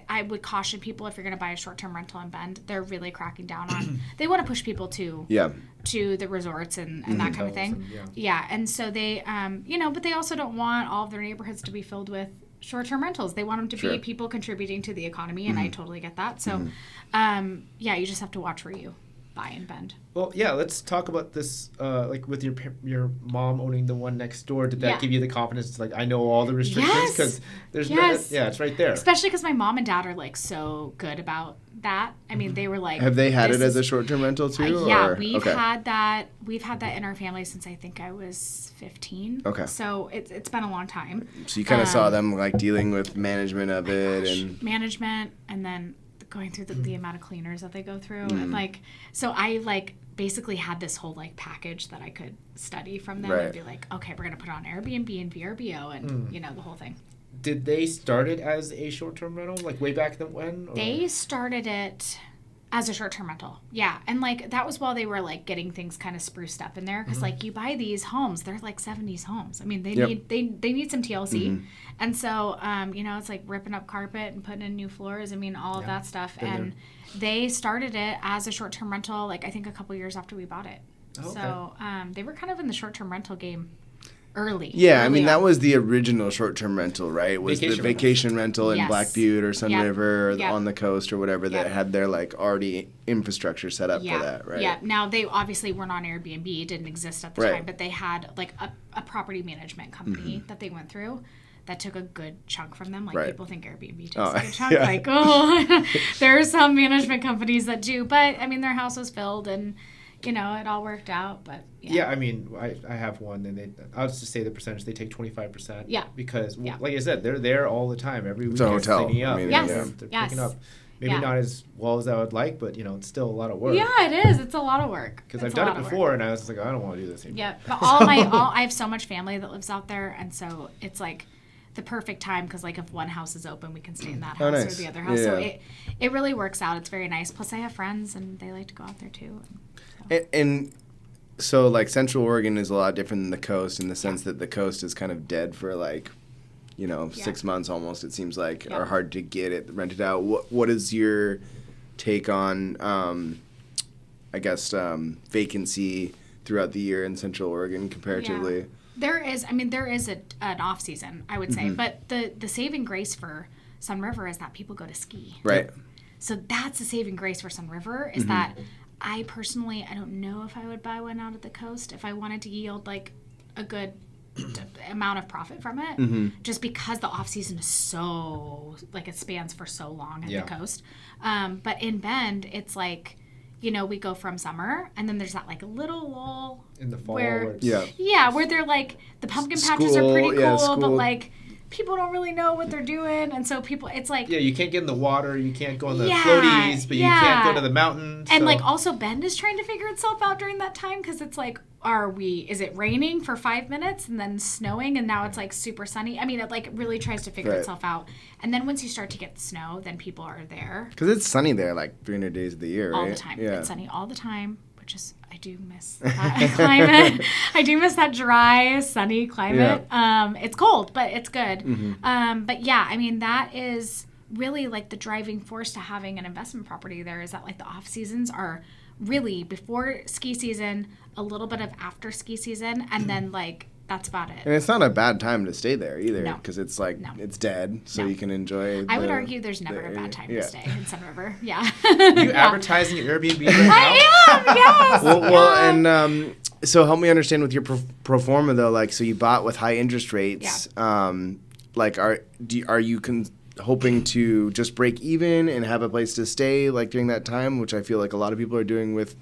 Speaker 2: I would caution people if you're gonna buy a short-term rental in Bend. They're really cracking down on. They want to push people to
Speaker 4: Yeah.
Speaker 2: the resorts and that kind of thing.
Speaker 1: Hotels and-
Speaker 2: And so they, but they also don't want all of their neighborhoods to be filled with short-term rentals. They want them to
Speaker 4: Sure.
Speaker 2: be people contributing to the economy, and I totally get that. So, you just have to watch where you buy in Bend.
Speaker 1: Well, yeah. Let's talk about this. Like with your mom owning the one next door, did that
Speaker 2: Yeah.
Speaker 1: give you the confidence? It's like I know all the restrictions
Speaker 2: Yes.
Speaker 1: because there's
Speaker 2: Yes.
Speaker 1: no. Yeah, it's right there.
Speaker 2: Especially because my mom and dad are like so good about that. I mean, they were like,
Speaker 4: Have they had
Speaker 2: "This
Speaker 4: it as a
Speaker 2: is-"
Speaker 4: short-term rental too?
Speaker 2: Yeah,
Speaker 4: or?
Speaker 2: we've
Speaker 4: Okay.
Speaker 2: had that. We've had that in our family since I think I was 15.
Speaker 4: Okay.
Speaker 2: So it's been a long time.
Speaker 4: So you kind of saw them like dealing with management of it and
Speaker 2: Management, and then going through the amount of cleaners that they go through,
Speaker 4: Mm.
Speaker 2: and like, so I like basically had this whole like package that I could study from them
Speaker 4: Right.
Speaker 2: and be like, okay, we're gonna put on Airbnb and VRBO and the whole thing.
Speaker 1: Did they start it as a short-term rental, like way back then when? Or?
Speaker 2: They started it as a short-term rental, yeah, and like that was while they were like getting things kind of spruced up in there because like you buy these homes, they're like 70s homes. I mean, they
Speaker 4: Yep.
Speaker 2: need they need some TLC, and so it's like ripping up carpet and putting in new floors. I mean, all of that stuff,
Speaker 1: Been
Speaker 2: and they started it as a short-term rental, like I think a couple years after we bought it.
Speaker 1: Oh, okay.
Speaker 2: So they were kind of in the short-term rental game early.
Speaker 4: yeah, I
Speaker 2: early
Speaker 4: mean that
Speaker 2: on.
Speaker 4: was the original short-term rental, right? Was
Speaker 1: Vacation
Speaker 4: the vacation rental in
Speaker 2: Yes.
Speaker 4: Black Butte or Sun
Speaker 2: Yep.
Speaker 4: River or
Speaker 2: Yep.
Speaker 4: on the coast or whatever that
Speaker 2: Yep.
Speaker 4: had their like already infrastructure set up for that, right?
Speaker 2: Yeah. Now they obviously weren't on Airbnb; it didn't exist at the
Speaker 4: Right.
Speaker 2: time. But they had like a property management company that they went through that took a good chunk from them. Like
Speaker 4: Right.
Speaker 2: people think Airbnb takes
Speaker 4: Oh,
Speaker 2: a good chunk.
Speaker 4: yeah.
Speaker 2: Like, oh, there are some management companies that do, but I mean their house was filled and it all worked out. But
Speaker 1: Yeah, I mean, I have one, and I'll just say the percentage. They take 25%.
Speaker 2: Yeah.
Speaker 1: Because,
Speaker 2: Yeah.
Speaker 1: like I said, they're there all the time, every week.
Speaker 4: It's a hotel.
Speaker 1: Cleaning up.
Speaker 4: I mean,
Speaker 2: Yes.
Speaker 4: yeah.
Speaker 1: They're
Speaker 2: Yes.
Speaker 1: picking up. Maybe
Speaker 2: Yeah.
Speaker 1: not as well as I would like, but it's still a lot of work.
Speaker 2: yeah, it is. It's a lot of work.
Speaker 1: Because
Speaker 2: It's
Speaker 1: I've
Speaker 2: a
Speaker 1: done
Speaker 2: lot
Speaker 1: it
Speaker 2: of work.
Speaker 1: before, and I was just like, I don't want to do this anymore.
Speaker 2: Yeah, but I have so much family that lives out there, and so it's like the perfect time because like if one house is open, we can stay in that
Speaker 4: Oh,
Speaker 2: house or
Speaker 4: nice.
Speaker 2: the other house. So
Speaker 4: Yeah.
Speaker 2: it really works out. It's very nice. Plus, I have friends, and they like to go out there too.
Speaker 4: And so like Central Oregon is a lot different than the coast in the sense that the coast is kind of dead for like 6 months almost, it seems like,
Speaker 2: Yeah.
Speaker 4: or hard to get it rented out. What is your take on vacancy throughout the year in Central Oregon comparatively?
Speaker 2: There is an off season, I would say, but the saving grace for Sun River is that people go to ski.
Speaker 4: Right.
Speaker 2: So that's the saving grace for Sun River is that I personally, I don't know if I would buy one out at the coast if I wanted to yield like a good amount of profit from it, just because the off season is so like it spans for so long at
Speaker 1: Yeah.
Speaker 2: the coast. But in Bend, it's like, we go from summer and then there's that like little lull
Speaker 1: In the fall.
Speaker 2: where
Speaker 1: it's-
Speaker 2: where they're like the pumpkin patches are
Speaker 4: School,
Speaker 2: pretty cool,
Speaker 4: yeah,
Speaker 2: but
Speaker 4: school.
Speaker 2: like people don't really know what they're doing, and so people, it's like.
Speaker 1: Yeah, you can't get in the water, you can't go on the
Speaker 2: Yeah,
Speaker 1: floaties, but you can't go
Speaker 2: yeah.
Speaker 1: to the mountains.
Speaker 2: And
Speaker 1: so-
Speaker 2: like also Bend is trying to figure itself out during that time because it's like, is it raining for 5 minutes and then snowing and now it's like super sunny? I mean, it like really tries to figure
Speaker 4: Right.
Speaker 2: itself out. And then once you start to get the snow, then people are there
Speaker 4: Because it's sunny there like 300 days of the year, right?
Speaker 2: all the time.
Speaker 4: Yeah.
Speaker 2: It's sunny all the time, which is, I do miss that climate. I do miss that dry, sunny climate. It's cold, but it's good. But yeah, I mean, that is really like the driving force to having an investment property there is that like the off seasons are really before ski season, a little bit of after ski season, and then like that's about it.
Speaker 4: And it's not a bad time to stay there either,
Speaker 2: No.
Speaker 4: because it's like
Speaker 2: No.
Speaker 4: it's dead, so
Speaker 2: No.
Speaker 4: you can enjoy.
Speaker 2: I would argue there's never a bad time
Speaker 4: yeah.
Speaker 2: to stay in Sun River. Yeah.
Speaker 1: You advertising your Airbnb right now?
Speaker 2: I am, yes.
Speaker 4: Well, and so help me understand with your pro forma though. Like, so you bought with high interest rates. Like, are you hoping to just break even and have a place to stay like during that time, which I feel like a lot of people are doing with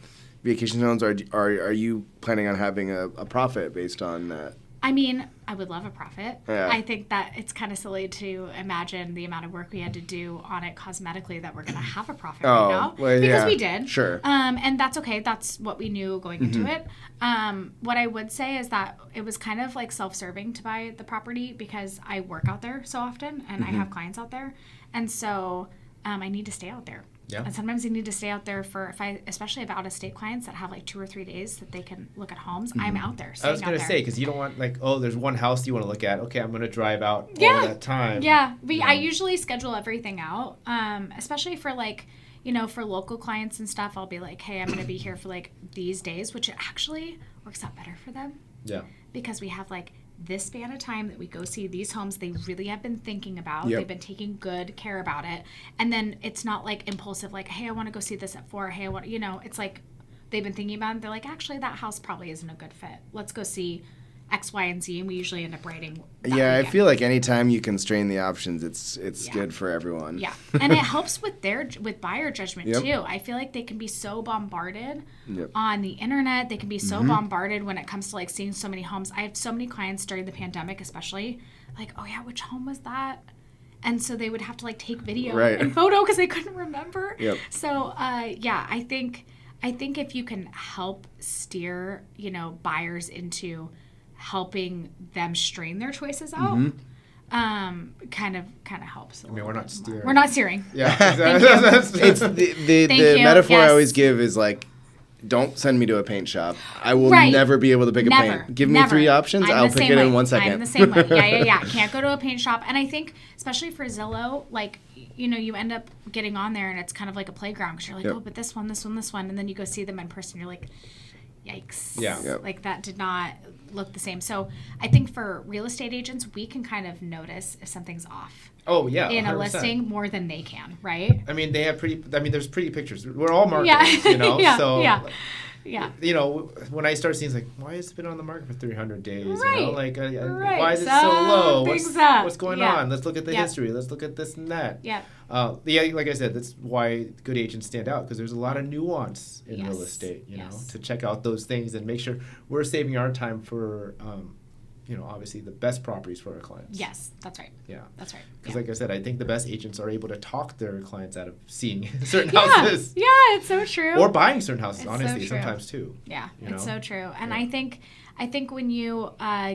Speaker 4: vacation homes? Are you planning on having a profit based on that?
Speaker 2: I mean, I would love a profit.
Speaker 4: Yeah.
Speaker 2: I think that it's kind of silly to imagine the amount of work we had to do on it cosmetically that we're going to have a profit right now.
Speaker 4: Well,
Speaker 2: because
Speaker 4: yeah,
Speaker 2: we did.
Speaker 4: Sure.
Speaker 2: And that's okay. That's what we knew going into it. What I would say is that it was kind of like self-serving to buy the property because I work out there so often and I have clients out there. And so I need to stay out there.
Speaker 1: Yeah.
Speaker 2: And sometimes you need to stay out there for, especially if out-of-state clients that have like 2 or 3 days that they can look at homes. I'm out there.
Speaker 1: I was
Speaker 2: going to
Speaker 1: say, because you don't want, like, oh, there's one house you want to look at. Okay, I'm going to drive out
Speaker 2: Yeah.
Speaker 1: all that time.
Speaker 2: Yeah, I usually schedule everything out, especially for like, for local clients and stuff. I'll be like, hey, I'm going to be here for like these days, which actually works out better for them
Speaker 1: Yeah.
Speaker 2: because we have like this span of time that we go see these homes they really have been thinking about.
Speaker 4: Yep.
Speaker 2: They've been taking good care about it. And then it's not like impulsive, like, hey, I want to go see this at 4. Hey, I want, it's like they've been thinking about it. They're like, actually, that house probably isn't a good fit. Let's go see X, Y, and Z. And we usually end up writing that
Speaker 4: Yeah, I
Speaker 2: weekend.
Speaker 4: feel like anytime you constrain the options, it's
Speaker 2: Yeah.
Speaker 4: good for everyone.
Speaker 2: Yeah, and it helps with buyer judgment
Speaker 4: Yep.
Speaker 2: too. I feel like they can be so bombarded
Speaker 4: Yep.
Speaker 2: on the internet. They can be so bombarded when it comes to like seeing so many homes. I have so many clients during the pandemic, especially like, oh yeah, which home was that? And so they would have to like take video
Speaker 4: Right.
Speaker 2: and photo because they couldn't remember.
Speaker 4: Yep.
Speaker 2: So yeah, I think if you can help steer buyers into helping them strain their choices out. Kind of helps.
Speaker 1: I mean, we're not steering.
Speaker 2: We're not steering.
Speaker 1: Yeah,
Speaker 2: Thank
Speaker 1: exactly.
Speaker 2: you.
Speaker 4: It's the
Speaker 2: Thank you,
Speaker 4: metaphor I
Speaker 2: yes.
Speaker 4: always give is like, don't send me to a paint shop. I will
Speaker 2: Right.
Speaker 4: never be able to pick a
Speaker 2: Never.
Speaker 4: paint. Give me
Speaker 2: Never.
Speaker 4: 3 options.
Speaker 2: I'm
Speaker 4: I'll
Speaker 2: the
Speaker 4: pick
Speaker 2: same
Speaker 4: it
Speaker 2: way.
Speaker 4: in 1 second.
Speaker 2: I'm the same way. Yeah. Can't go to a paint shop. And I think, especially for Zillow, like, you end up getting on there and it's kind of like a playground because you're like,
Speaker 4: Yep.
Speaker 2: oh, but this one. And then you go see them in person. You're like, yikes.
Speaker 1: Yeah.
Speaker 4: Yep.
Speaker 2: Like that did not look the same. So I think for real estate agents, we can kind of notice if something's off
Speaker 1: Oh, yeah.
Speaker 2: in a
Speaker 1: 100%.
Speaker 2: listing more than they can, right?
Speaker 1: I mean, they have there's pretty pictures. We're all marketers,
Speaker 2: Yeah. Yeah,
Speaker 1: so.
Speaker 2: yeah. Yeah.
Speaker 1: When I start seeing, it's like, why has it been on the market for 300 days?
Speaker 2: Right.
Speaker 1: Like,
Speaker 2: Right.
Speaker 1: why is it so low?
Speaker 2: Something's up.
Speaker 1: What's going
Speaker 2: Yeah.
Speaker 1: on? Let's look at the
Speaker 2: Yep.
Speaker 1: history. Let's look at this and that.
Speaker 2: Yeah.
Speaker 1: Like I said, that's why good agents stand out, because there's a lot of nuance in real
Speaker 2: Yes.
Speaker 1: estate,
Speaker 2: Yes.
Speaker 1: to check out those things and make sure we're saving our time for, obviously the best properties for our clients.
Speaker 2: Yes, that's right.
Speaker 1: Yeah.
Speaker 2: That's right.
Speaker 1: Because
Speaker 2: Yeah.
Speaker 1: like I said, I think the best agents are able to talk their clients out of seeing certain
Speaker 2: Yeah.
Speaker 1: houses.
Speaker 2: Yeah, it's so true.
Speaker 1: Or buying certain houses,
Speaker 2: It's so
Speaker 1: honestly,
Speaker 2: true.
Speaker 1: sometimes too.
Speaker 2: Yeah,
Speaker 1: you
Speaker 2: it's
Speaker 1: know?
Speaker 2: so true. And
Speaker 1: Yeah.
Speaker 2: I think when you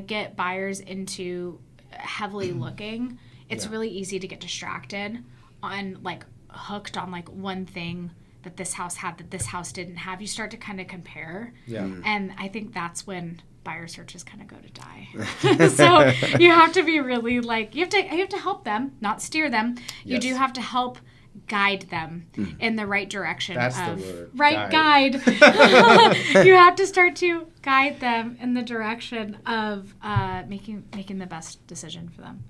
Speaker 2: get buyers into heavily looking, it's
Speaker 1: Yeah.
Speaker 2: really easy to get distracted on like hooked on like one thing that this house had that this house didn't have. You start to kind of compare.
Speaker 1: Yeah.
Speaker 2: And I think that's when buyer searches kind of go to die. So you have to be really like you have to help them, not steer them. You
Speaker 1: Yes.
Speaker 2: do have to help guide them in the right direction.
Speaker 1: That's the
Speaker 2: of,
Speaker 1: word,
Speaker 2: right,
Speaker 1: guide.
Speaker 2: you have to start to guide them in the direction of making the best decision for them.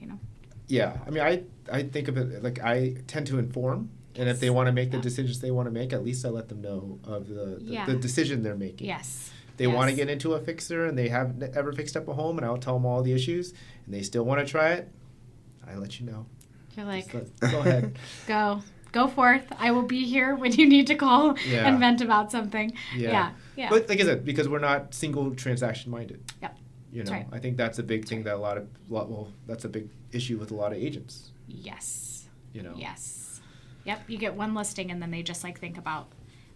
Speaker 1: Yeah, I mean, I think of it like I tend to inform, and if they want to make the decisions they want to make, at least I let them know of the decision they're making.
Speaker 2: Yes.
Speaker 1: They want to get into a fixer, and they haven't ever fixed up a home, and I'll tell them all the issues, and they still want to try it, I let you know.
Speaker 2: You're like,
Speaker 1: Go ahead.
Speaker 2: go forth. I will be here when you need to call
Speaker 1: Yeah.
Speaker 2: and vent about something.
Speaker 1: Yeah.
Speaker 2: Yeah.
Speaker 1: But like I said, because we're not single transaction minded.
Speaker 2: Yep.
Speaker 1: That's
Speaker 2: right.
Speaker 1: I think that's a big thing that that's a big issue with a lot of agents.
Speaker 2: Yes.
Speaker 1: You know.
Speaker 2: Yes. Yep. You get one listing and then they just like think about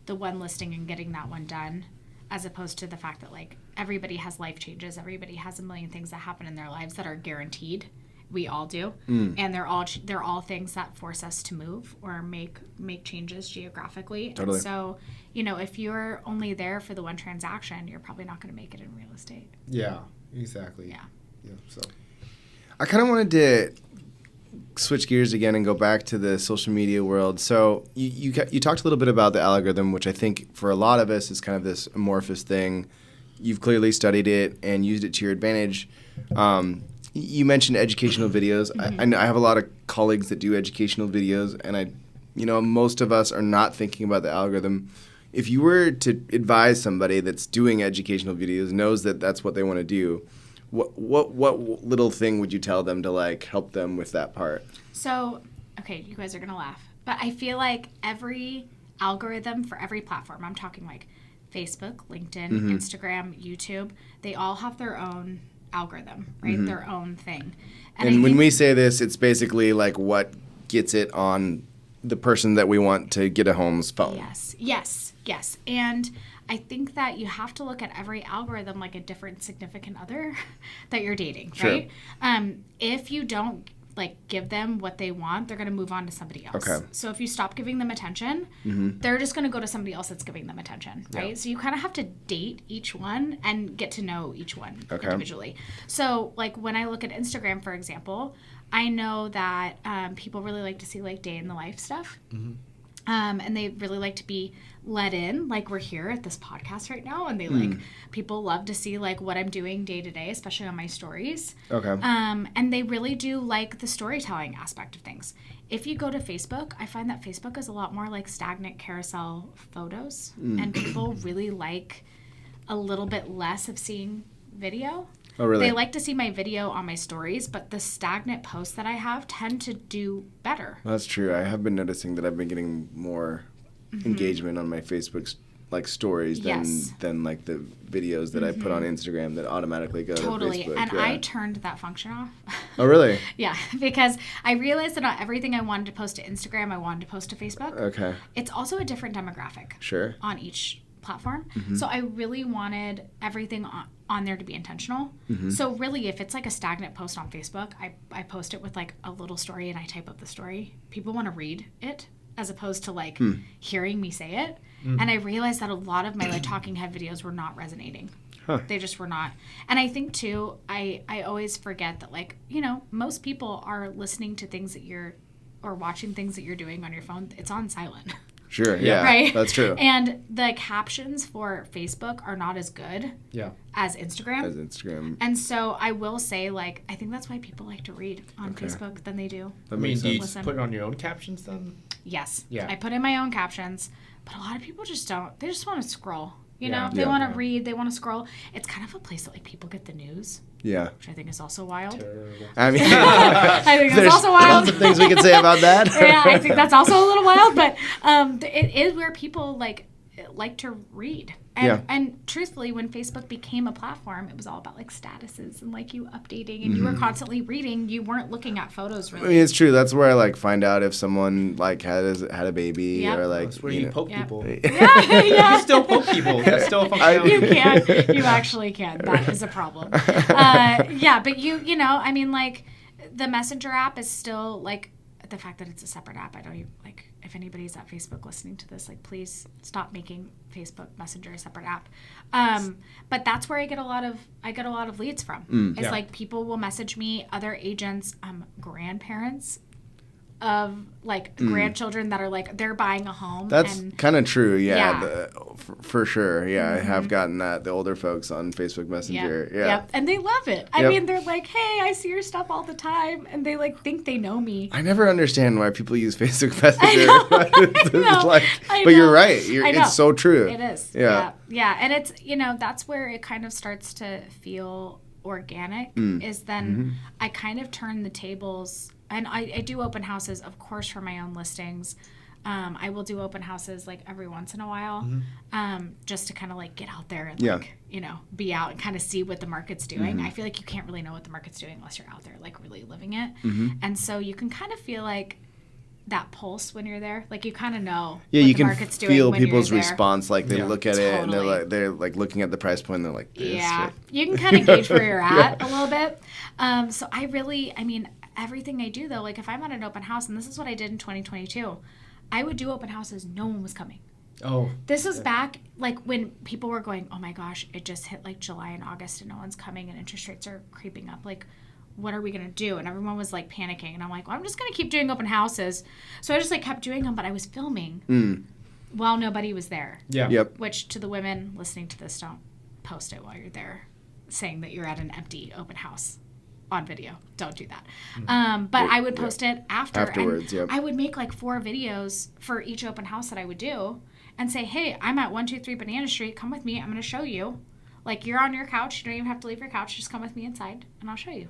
Speaker 2: the one listing and getting that one done, as opposed to the fact that like everybody has life changes. Everybody has a million things that happen in their lives that are guaranteed. We all do. And they're all things that force us to move or make changes geographically.
Speaker 4: Totally.
Speaker 2: And so, if you're only there for the one transaction, you're probably not going to make it in real estate.
Speaker 1: Yeah. Exactly.
Speaker 2: Yeah.
Speaker 1: Yeah. So.
Speaker 4: I kind of wanted to switch gears again and go back to the social media world. So you talked a little bit about the algorithm, which I think for a lot of us is kind of this amorphous thing. You've clearly studied it and used it to your advantage. You mentioned educational videos. I have a lot of colleagues that do educational videos, and most of us are not thinking about the algorithm. If you were to advise somebody that's doing educational videos, knows that that's what they want to do, what little thing would you tell them to like help them with that part?
Speaker 2: So, okay, you guys are gonna laugh, but I feel like every algorithm for every platform, I'm talking like Facebook, LinkedIn, Instagram, YouTube, they all have their own algorithm, right? Their own thing.
Speaker 4: And when we say this, it's basically like what gets it on the person that we want to get a home's phone.
Speaker 2: Yes. And I think that you have to look at every algorithm like a different significant other that you're dating, right? If you don't like give them what they want, they're going to move on to somebody else.
Speaker 4: Okay.
Speaker 2: So if you stop giving them attention, they're just going to go to somebody else that's giving them attention, right? So you kind of have to date each one and get to know each one individually. So like when I look at Instagram, for example, I know that people really like to see like day in the life stuff. And they really like to be let in, like we're here at this podcast right now, and they like people love to see like what I'm doing day to day, especially on my stories.
Speaker 4: Okay.
Speaker 2: And they really do like the storytelling aspect of things. If you go to Facebook, I find that Facebook is a lot more like stagnant carousel photos, and people really like a little bit less of seeing video.
Speaker 4: Oh, really?
Speaker 2: They like to see my video on my stories, but the stagnant posts that I have tend to do better.
Speaker 4: That's true. I have been noticing that I've been getting more engagement on my Facebook like stories than like the videos that I put on Instagram that automatically go to Facebook.
Speaker 2: And I turned that function off.
Speaker 4: Oh, really?
Speaker 2: Yeah, because I realized that not everything I wanted to post to Instagram, I wanted to post to Facebook.
Speaker 4: Okay.
Speaker 2: It's also a different demographic.
Speaker 4: Sure.
Speaker 2: On each platform. So I really wanted everything on there to be intentional. So really, if it's like a stagnant post on Facebook, I post it with like a little story and I type up the story. People want to read it as opposed to like hearing me say it. And I realized that a lot of my like talking head videos were not resonating. They just were not. And I think too, I always forget that like, most people are listening to things that or watching things that you're doing on your phone. It's on silent.
Speaker 4: Sure, yeah,
Speaker 2: right?
Speaker 4: That's true.
Speaker 2: And the captions for Facebook are not as good as Instagram. And so I will say, like, I think that's why people like to read on Facebook than they do.
Speaker 1: I mean, do you just put it on your own captions then?
Speaker 2: Yes.
Speaker 1: Yeah.
Speaker 2: I put in my own captions, but a lot of people just don't. They just want to scroll. They want to read. They want to scroll. It's kind of a place that like people get the news.
Speaker 4: Yeah.
Speaker 2: Which I think is also wild.
Speaker 1: Terrible.
Speaker 4: I mean,
Speaker 2: I think that's also wild.
Speaker 4: Lots of things we can say about that.
Speaker 2: Yeah, I think that's also a little wild, but it is where people like to read. And truthfully, when Facebook became a platform, it was all about like statuses and like you updating and you were constantly reading. You weren't looking at photos really.
Speaker 4: I mean, it's true. That's where I like find out if someone like had a baby or like.
Speaker 1: That's where you poke people.
Speaker 2: Yeah.
Speaker 1: You still poke people. That's still a functionality.
Speaker 2: You can. You actually can. That is a problem. But you know, I mean, like the Messenger app is still like the fact that it's a separate app. I don't even like. If anybody's at Facebook listening to this, like, please stop making Facebook Messenger a separate app. But that's where I get a lot of leads from. It's like people will message me, other agents, grandparents of like grandchildren that are like they're buying a home.
Speaker 4: That's kind of true, for sure. Yeah, I have gotten that. The older folks on Facebook Messenger,
Speaker 2: Yep. And they love it. I mean, they're like, "Hey, I see your stuff all the time," and they like think they know me.
Speaker 4: I never understand why people use Facebook Messenger. But you're right. It's so true.
Speaker 2: It is.
Speaker 4: Yeah.
Speaker 2: And it's that's where it kind of starts to feel organic. Is then I kind of turn the tables. And I do open houses, of course, for my own listings. I will do open houses like every once in a while, just to kind of like get out there and like, be out and kind of see what the market's doing. I feel like you can't really know what the market's doing unless you're out there like really living it. And so you can kind of feel like that pulse when you're there. Like you kind of know what
Speaker 4: you
Speaker 2: the
Speaker 4: can
Speaker 2: market's doing
Speaker 4: feel
Speaker 2: when
Speaker 4: people's
Speaker 2: you're there.
Speaker 4: response. Like they look at it and
Speaker 2: Totally.
Speaker 4: they're like looking at the price point and they're like, this.
Speaker 2: Yeah, you can kind of gauge where you're at a little bit. So I mean, everything I do though, like if I'm at an open house, and this is what I did in 2022, I would do open houses, no one was coming.
Speaker 1: Oh.
Speaker 2: This was back like when people were going, oh my gosh, it just hit like July and August and no one's coming and interest rates are creeping up. Like, what are we going to do? And everyone was like panicking. And I'm like, well, I'm just going to keep doing open houses. So I just like kept doing them, but I was filming while nobody was there.
Speaker 1: Yeah.
Speaker 4: Yep.
Speaker 2: Which to the women listening to this, don't post it while you're there saying that you're at an empty open house on video. Don't do that. But I would post it
Speaker 4: Afterwards,
Speaker 2: and I would make like 4 videos for each open house that I would do and say, hey, I'm at 123 Banana Street. Come with me. I'm going to show you. Like, you're on your couch. You don't even have to leave your couch. Just come with me inside and I'll show you.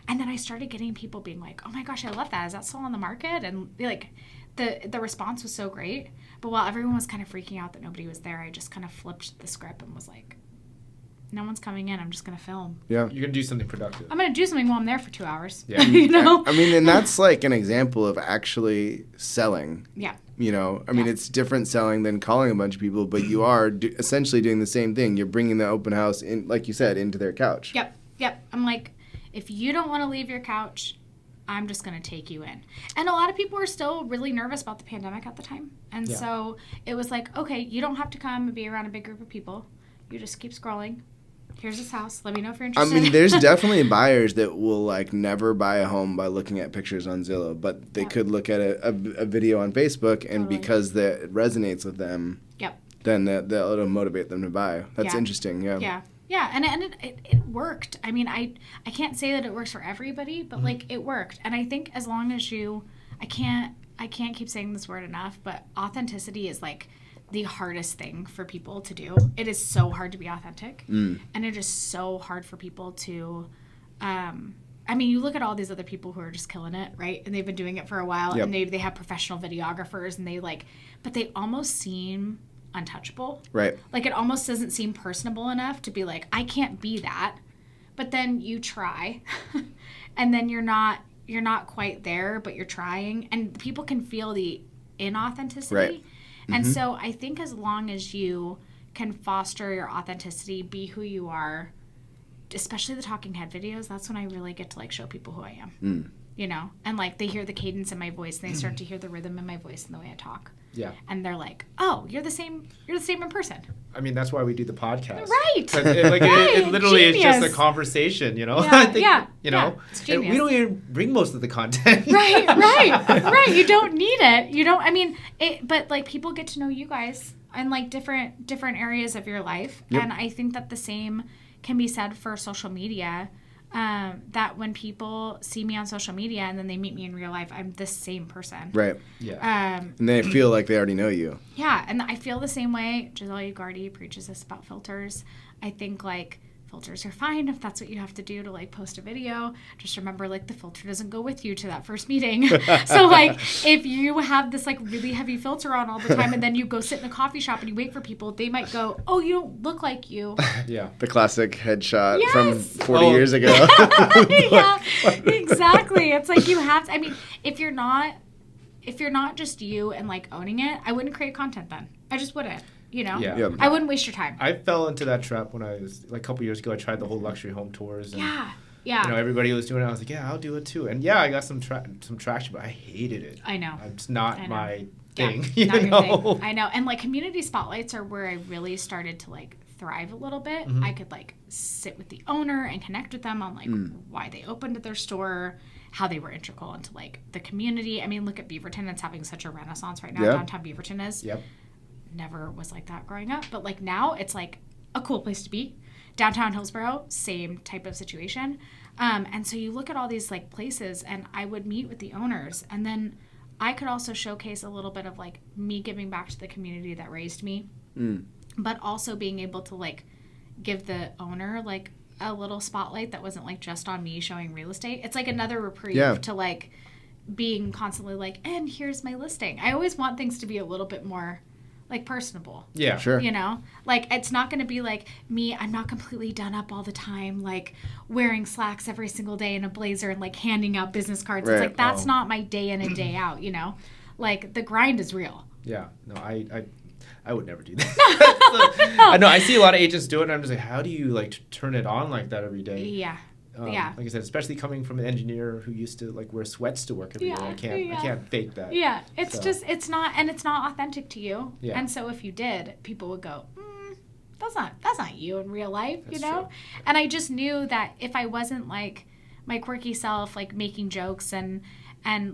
Speaker 2: And then I started getting people being like, oh my gosh, I love that. Is that still on the market? And like the response was so great. But while everyone was kind of freaking out that nobody was there, I just kind of flipped the script and was like, no one's coming in. I'm just going to film.
Speaker 4: Yeah.
Speaker 1: You're going to do something productive.
Speaker 2: I'm going to do something while I'm there for 2 hours.
Speaker 1: Yeah.
Speaker 2: You know?
Speaker 4: I mean, and that's like an example of actually selling.
Speaker 2: Yeah.
Speaker 4: You know, I mean, it's different selling than calling a bunch of people, but you are essentially doing the same thing. You're bringing the open house in, like you said, into their couch.
Speaker 2: Yep. I'm like, if you don't want to leave your couch, I'm just going to take you in. And a lot of people were still really nervous about the pandemic at the time. And so it was like, okay, you don't have to come and be around a big group of people. You just keep scrolling. Here's this house. Let me know if you're
Speaker 4: I
Speaker 2: interested.
Speaker 4: mean, there's definitely buyers that will like never buy a home by looking at pictures on Zillow, but they could look at a video on Facebook, and because it resonates with them, then it'll motivate them to buy. That's interesting.
Speaker 2: Yeah, and it worked. I mean, I can't say that it works for everybody, but like it worked. And I think as long as I can't keep saying this word enough, but authenticity is like the hardest thing for people to do. It is so hard to be authentic, and it is so hard for people to. I mean, you look at all these other people who are just killing it, right? And they've been doing it for a while, and they have professional videographers, and but they almost seem untouchable.
Speaker 4: Right.
Speaker 2: Like it almost doesn't seem personable enough to be like, I can't be that. But then you try, and then you're not quite there, but you're trying, and people can feel the inauthenticity.
Speaker 4: Right.
Speaker 2: And so I think as long as you can foster your authenticity, be who you are, especially the talking head videos, that's when I really get to like show people who I am. You know, and like they hear the cadence in my voice, and they start to hear the rhythm in my voice and the way I talk.
Speaker 1: Yeah.
Speaker 2: And they're like, "Oh, you're the same in person."
Speaker 1: I mean, that's why we do the podcast.
Speaker 2: Right.
Speaker 1: 'Cause it literally is just a
Speaker 2: Genius.
Speaker 1: conversation, you know?
Speaker 2: Yeah,
Speaker 1: I think,
Speaker 2: yeah,
Speaker 1: you know?
Speaker 2: yeah, it's
Speaker 1: And
Speaker 2: genius.
Speaker 1: we don't even bring most of the content.
Speaker 2: Right. You don't need it. You don't. I mean, but like people get to know you guys in like different areas of your life, and I think that the same can be said for social media. That when people see me on social media and then they meet me in real life, I'm the same person.
Speaker 4: Right.
Speaker 1: Yeah.
Speaker 4: And they feel like they already know you.
Speaker 2: Yeah, and I feel the same way. Giselle Ugardi preaches this about filters. I think like filters are fine if that's what you have to do to like post a video. Just remember like the filter doesn't go with you to that first meeting. So like if you have this like really heavy filter on all the time and then you go sit in a coffee shop and you wait for people, they might go, "Oh, you don't look like you."
Speaker 1: Yeah.
Speaker 4: The classic headshot
Speaker 2: Yes.
Speaker 4: from 40 years ago.
Speaker 2: Yeah, exactly. It's like you have to, I mean, if you're not just you and like owning it, I wouldn't create content then. I just wouldn't, you know?
Speaker 1: Yeah.
Speaker 4: Yep.
Speaker 2: I wouldn't waste your time.
Speaker 1: I fell into that trap when I was, like a couple years ago, I tried the whole luxury home tours. And,
Speaker 2: Yeah.
Speaker 1: You know, everybody was doing it. I was like, yeah, I'll do it too. And yeah, I got some traction, but I hated it.
Speaker 2: I know.
Speaker 1: It's not
Speaker 2: I know.
Speaker 1: my
Speaker 2: Yeah,
Speaker 1: thing.
Speaker 2: not
Speaker 1: you
Speaker 2: your
Speaker 1: know?
Speaker 2: thing. I know. And like community spotlights are where I really started to like thrive a little bit. I could like sit with the owner and connect with them on like why they opened their store, how they were integral into like the community. I mean, look at Beaverton. It's having such a renaissance right now.
Speaker 4: Yeah.
Speaker 2: Downtown Beaverton is.
Speaker 1: Yep.
Speaker 2: Never was like that growing up. But like now it's like a cool place to be. Downtown Hillsborough, same type of situation. And so you look at all these like places and I would meet with the owners, and then I could also showcase a little bit of like me giving back to the community that raised me, but also being able to like give the owner like a little spotlight that wasn't like just on me showing real estate. It's like another reprieve to like being constantly like, and here's my listing. I always want things to be a little bit more like personable.
Speaker 1: Yeah.
Speaker 4: Sure.
Speaker 2: You know, like it's not going to be like me. I'm not completely done up all the time, like wearing slacks every single day in a blazer and like handing out business cards.
Speaker 4: Right.
Speaker 2: It's like that's not my day in and day out. You know, like the grind is real.
Speaker 1: Yeah. No, I would never do that. I know. I see a lot of agents do it, and I'm just like, how do you like turn it on like that every day?
Speaker 2: Yeah.
Speaker 1: Like I said, especially coming from an engineer who used to like wear sweats to work every day. I can't fake that.
Speaker 2: Yeah, it's
Speaker 1: So.
Speaker 2: just it's not authentic to you.
Speaker 1: Yeah.
Speaker 2: And so if you did, people would go, that's not you in real life,
Speaker 1: That's
Speaker 2: you know?
Speaker 1: true.
Speaker 2: And I just knew that if I wasn't like my quirky self, like making jokes and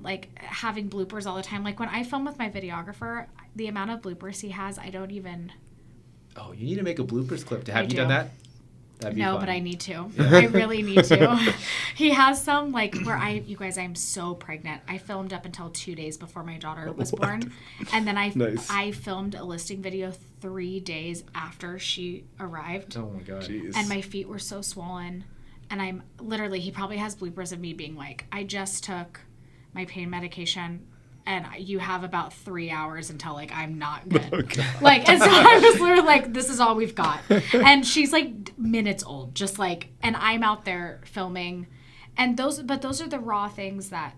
Speaker 2: like having bloopers all the time. Like when I film with my videographer, the amount of bloopers he has, I don't even.
Speaker 1: Oh, you need to make a bloopers clip. Have you
Speaker 2: do.
Speaker 1: done that? That'd be
Speaker 2: No,
Speaker 1: fun.
Speaker 2: but I need to. I really need to. He has some like where you guys, I'm so pregnant. I filmed up until 2 days before my daughter was born, and then I filmed a listing video 3 days after she arrived.
Speaker 1: Oh my god.
Speaker 4: Jeez.
Speaker 2: And my feet were so swollen, and I'm literally. He probably has bloopers of me being like, I just took my pain medication. And you have about 3 hours until like I'm not good.
Speaker 4: Okay.
Speaker 2: Like, and so I was literally like, this is all we've got. And she's like minutes old, just like, and I'm out there filming, and those are the raw things that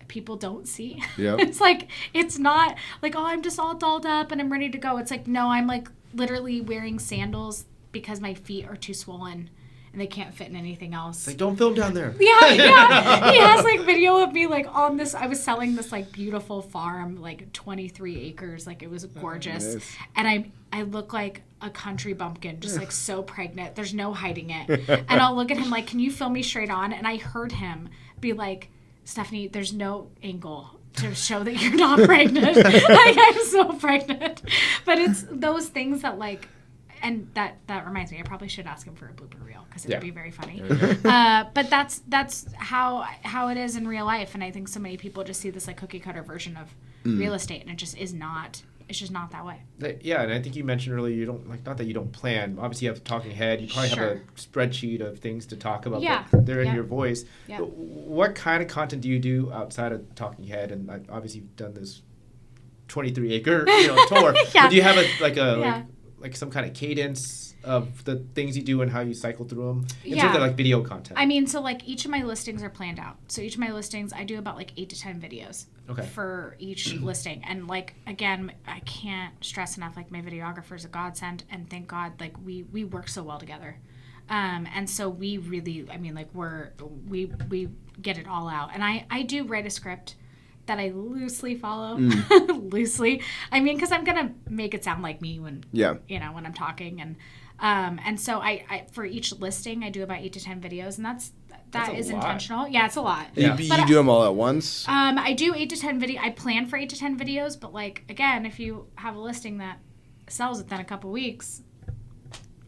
Speaker 2: people don't see.
Speaker 4: Yep.
Speaker 2: It's like, it's not like, oh, I'm just all dolled up and I'm ready to go. It's like, no, I'm like literally wearing sandals because my feet are too swollen and they can't fit in anything else.
Speaker 1: Like, don't film down there.
Speaker 2: Yeah. He has like video of me like on this. I was selling this like beautiful farm, like 23 acres. Like it was gorgeous.
Speaker 4: Nice.
Speaker 2: And I look like a country bumpkin, just like so pregnant. There's no hiding it. And I'll look at him like, can you film me straight on? And I heard him be like, Stephanie, there's no angle to show that you're not pregnant. Like I'm so pregnant. But it's those things that like, and that reminds me, I probably should ask him for a blooper reel because it would be very funny. But that's how it is in real life, and I think so many people just see this like cookie cutter version of real estate, and it just is not. It's just not that way.
Speaker 1: Yeah, and I think you mentioned earlier you don't like, not that you don't plan. Obviously, you have a talking head. You probably have a spreadsheet of things to talk about.
Speaker 2: Yeah.
Speaker 1: But they're in
Speaker 2: Yeah.
Speaker 1: your voice.
Speaker 2: Yeah.
Speaker 1: But what kind of content do you do outside of talking head? And obviously, you've done this 23-acre tour.
Speaker 2: Yeah.
Speaker 1: But do you have
Speaker 2: Yeah.
Speaker 1: like some kind of cadence of the things you do and how you cycle through them in
Speaker 2: Yeah.
Speaker 1: terms of like video content?
Speaker 2: I mean, so like each of my listings are planned out. So each of my listings, I do about like 8 to 10 videos for each listing. And like, again, I can't stress enough, like my videographer is a godsend, and thank God, like we work so well together. And so we really, I mean, like we get it all out. And I do write a script that I loosely follow. Loosely. I mean, because I'm going to make it sound like me when, when I'm talking. And so I for each listing, I do about 8 to 10 videos, and that is intentional. Yeah, it's a lot.
Speaker 4: You do them all at once?
Speaker 2: I do 8 to 10 video. I plan for 8 to 10 videos, but like, again, if you have a listing that sells within a couple weeks,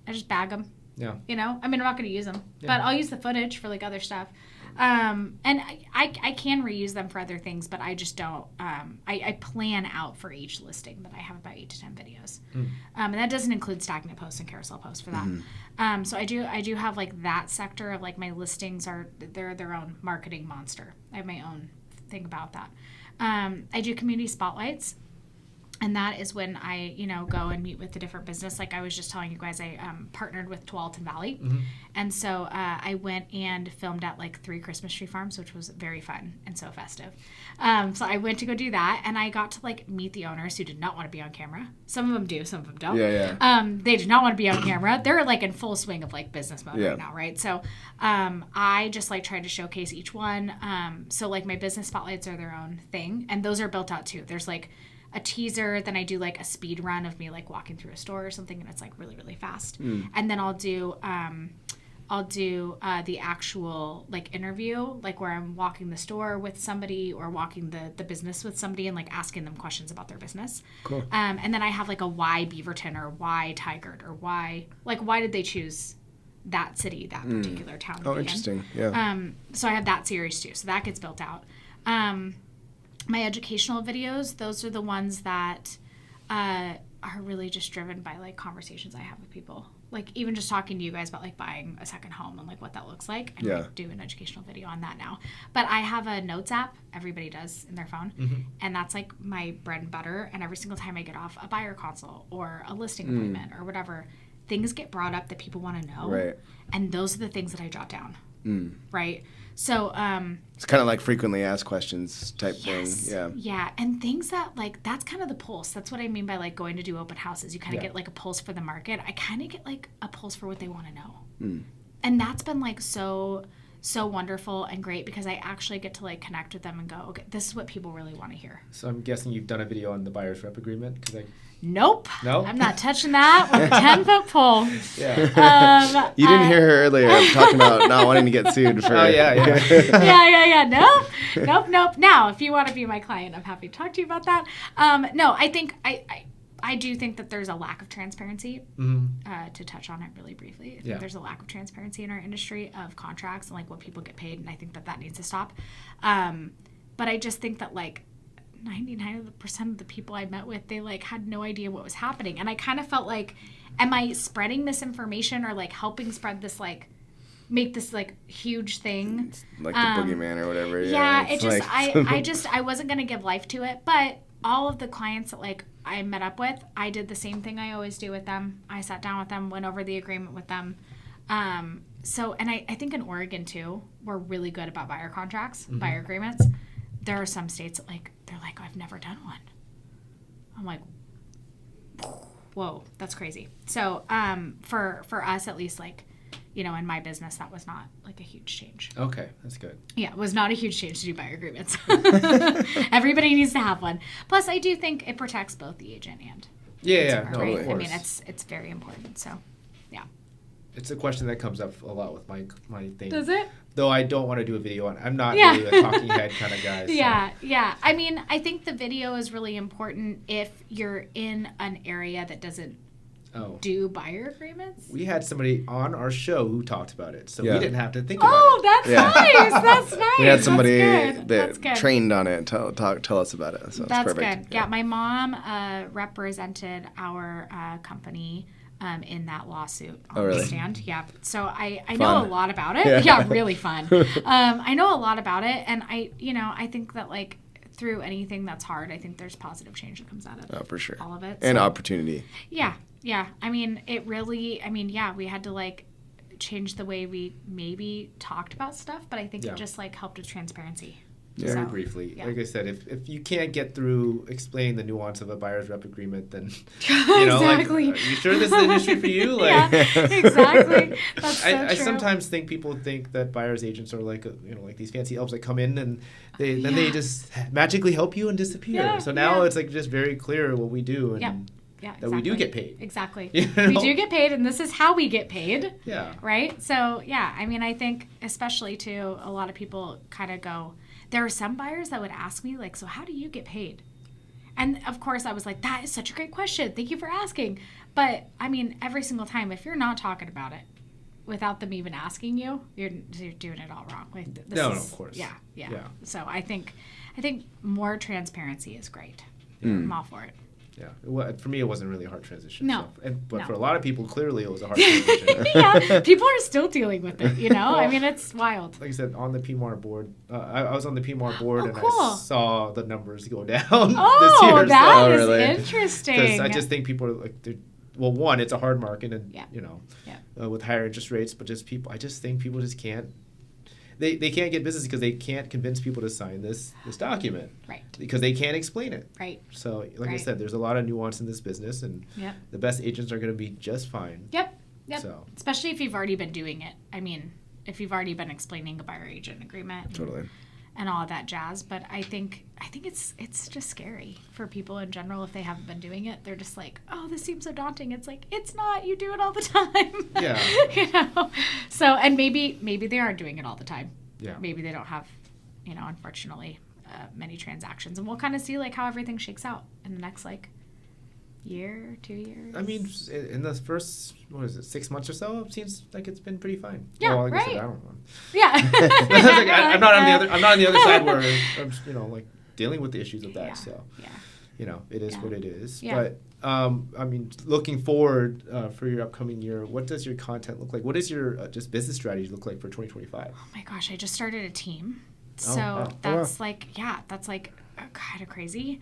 Speaker 2: I just bag them.
Speaker 1: Yeah.
Speaker 2: I mean, I'm not going to use them, but I'll use the footage for like other stuff. And I can reuse them for other things, but I just don't. I plan out for each listing that I have about 8 to 10 videos, and that doesn't include stagnant posts and carousel posts for that. So I do have like that sector of like my listings they're their own marketing monster. I have my own thing about that. I do community spotlights. And that is when I, go and meet with the different business. Like I was just telling you guys, I partnered with Tualatin Valley. And so I went and filmed at like 3 Christmas tree farms, which was very fun and so festive. So I went to go do that, and I got to like meet the owners who did not want to be on camera. Some of them do, some of them don't. They did not want to be on camera. They're like in full swing of like business mode right now, right? So I just like tried to showcase each one. So like my business spotlights are their own thing, and those are built out too. There's like a teaser, then I do like a speed run of me like walking through a store or something, and it's like really, really fast. And then I'll do the actual like interview, like where I'm walking the store with somebody or walking the business with somebody and like asking them questions about their business.
Speaker 4: Cool.
Speaker 2: And then I have like a why Beaverton or why Tigard or why did they choose that city, that particular town to be in.
Speaker 4: Interesting. Yeah.
Speaker 2: So I have that series too. So that gets built out. My educational videos, those are the ones that are really just driven by like conversations I have with people. Like even just talking to you guys about like buying a second home and like what that looks like. I might do an educational video on that now. But I have a notes app, everybody does in their phone. And that's like my bread and butter. And every single time I get off a buyer consult or a listing appointment or whatever, things get brought up that people want to know.
Speaker 4: Right.
Speaker 2: And those are the things that I jot down. Right. So
Speaker 4: it's kind of like frequently asked questions type thing.
Speaker 2: Yeah, and things that like that's kind of the pulse. That's what I mean by like going to do open houses. You kind of get like a pulse for the market. I kind of get like a pulse for what they want to know. And that's been like so so wonderful and great because I actually get to like connect with them and go, okay, this is what people really want to hear.
Speaker 1: So I'm guessing you've done a video on the buyer's rep agreement because
Speaker 2: Nope.
Speaker 1: No?
Speaker 2: I'm not touching that with a 10-foot pole.
Speaker 1: yeah.
Speaker 4: You didn't hear her earlier talking about not wanting to get sued for.
Speaker 1: Oh yeah.
Speaker 2: Yeah. Nope. Now, if you want to be my client, I'm happy to talk to you about that. No, I think I do think that there's a lack of transparency. To touch on it really briefly, I think there's a lack of transparency in our industry of contracts and like what people get paid, and I think that needs to stop. But I just think that like 99% of the people I met with, they like had no idea what was happening, and I kind of felt like, am I spreading misinformation or like helping spread this like make this like huge thing?
Speaker 4: Like the boogeyman or whatever.
Speaker 2: Yeah,
Speaker 4: it's
Speaker 2: it just
Speaker 4: like...
Speaker 2: I wasn't gonna give life to it, but all of the clients that like I met up with, I did the same thing I always do with them. I sat down with them, went over the agreement with them. So, and I think in Oregon too, we're really good about buyer contracts, buyer agreements. There are some states that like, they're like, I've never done one. I'm like, whoa, that's crazy. So, for us at least, like, you know, in my business, that was not like a huge change.
Speaker 1: Okay, that's good.
Speaker 2: Yeah, it was not a huge change to do buyer agreements. Everybody needs to have one. Plus, I do think it protects both the agent and
Speaker 1: Yeah,
Speaker 2: consumer,
Speaker 1: no,
Speaker 2: right?
Speaker 1: of course.
Speaker 2: I mean, it's very important. So, yeah.
Speaker 1: It's a question that comes up a lot with my thing.
Speaker 2: Does it?
Speaker 1: Though I don't want to do a video on. I'm not
Speaker 2: Yeah.
Speaker 1: really a talking head kind of guy. So.
Speaker 2: Yeah. I mean, I think the video is really important if you're in an area that doesn't do buyer agreements.
Speaker 1: We had somebody on our show who talked about it, so we
Speaker 4: Yeah.
Speaker 1: didn't have to think about it.
Speaker 2: Oh, that's nice. That's nice.
Speaker 4: We had somebody
Speaker 2: That's good.
Speaker 4: that trained on it. Tell us about it. So
Speaker 2: That's
Speaker 4: it's perfect.
Speaker 2: good. Yeah, my mom represented our company in that lawsuit on
Speaker 4: really?
Speaker 2: the stand. Yeah. So I know a lot about it.
Speaker 4: Yeah.
Speaker 2: Yeah, really fun. I know a lot about it, and I think that like through anything that's hard, I think there's positive change that comes out of
Speaker 4: Oh, for sure.
Speaker 2: all of it.
Speaker 4: And
Speaker 2: So,
Speaker 4: opportunity.
Speaker 2: yeah. I mean, we had to like change the way we maybe talked about stuff, but I think it just like helped with transparency.
Speaker 1: Very
Speaker 2: So,
Speaker 1: briefly.
Speaker 2: yeah.
Speaker 1: Like I said, if you can't get through explaining the nuance of a buyer's rep agreement, then you know,
Speaker 2: Exactly.
Speaker 1: like, are you sure this is the industry for you? Like,
Speaker 2: Yeah, exactly. That's so
Speaker 1: I
Speaker 2: true.
Speaker 1: sometimes think people think that buyer's agents are like like these fancy elves that come in and they just magically help you and disappear.
Speaker 2: Yeah,
Speaker 1: so now
Speaker 2: yeah.
Speaker 1: it's like just very clear what we do and
Speaker 2: Yeah,
Speaker 1: that we do get paid.
Speaker 2: Exactly.
Speaker 1: You
Speaker 2: We
Speaker 1: know?
Speaker 2: do get paid, and this is how we get paid.
Speaker 1: Yeah.
Speaker 2: Right? So, yeah, I mean, I think especially too, a lot of people kind of go, there are some buyers that would ask me, like, so how do you get paid? And of course, I was like, that is such a great question. Thank you for asking. But I mean, every single time, if you're not talking about it without them even asking you, you're doing it all wrong. Like,
Speaker 1: No, of course.
Speaker 2: Yeah. So I think more transparency is great. I'm all for it.
Speaker 1: Yeah. Well, for me, it wasn't really a hard transition.
Speaker 2: No.
Speaker 1: But
Speaker 2: No.
Speaker 1: for a lot of people, clearly it was a hard transition.
Speaker 2: Yeah, people are still dealing with it, you know? I mean, it's wild.
Speaker 1: Like I said, on the PMAR board, I was on the PMAR board and
Speaker 2: cool.
Speaker 1: I saw the numbers go down
Speaker 2: Oh,
Speaker 1: this year.
Speaker 2: that
Speaker 4: Oh,
Speaker 2: is
Speaker 4: really?
Speaker 2: interesting.
Speaker 1: Because I just think people are like, one, it's a hard market and,
Speaker 2: Yeah.
Speaker 1: with higher interest rates, but I just think people just can't. They can't get business because they can't convince people to sign this document.
Speaker 2: Right.
Speaker 1: Because they can't explain it.
Speaker 2: Right.
Speaker 1: So, like I
Speaker 2: Right.
Speaker 1: said, there's a lot of nuance in this business, and
Speaker 2: Yep.
Speaker 1: the best agents are going to be just fine.
Speaker 2: Yep.
Speaker 1: So.
Speaker 2: Especially if you've already been doing it. I mean, if you've already been explaining a buyer agent agreement.
Speaker 4: Totally.
Speaker 2: And all of that jazz, but I think it's just scary for people in general if they haven't been doing it. They're just like, oh, this seems so daunting. It's like, it's not. You do it all the time.
Speaker 1: Yeah.
Speaker 2: You know. So, and maybe they aren't doing it all the time.
Speaker 1: Yeah.
Speaker 2: Maybe they don't have, unfortunately, many transactions, and we'll kind of see like how everything shakes out in the next like year, 2 years.
Speaker 1: I mean, in the first 6 months or so, it seems like it's been pretty fine.
Speaker 2: Yeah,
Speaker 1: well, like I
Speaker 2: right.
Speaker 1: said, I don't know.
Speaker 2: Yeah.
Speaker 1: Like, I'm not on the other side where I'm like dealing with the issues of that.
Speaker 2: Yeah.
Speaker 1: So
Speaker 2: Yeah.
Speaker 1: it is what it is.
Speaker 2: Yeah.
Speaker 1: But I mean, looking forward for your upcoming year, what does your content look like? What does your just business strategy look like for 2025?
Speaker 2: Oh my gosh, I just started a team. So
Speaker 1: wow.
Speaker 2: that's like, that's like kind of crazy.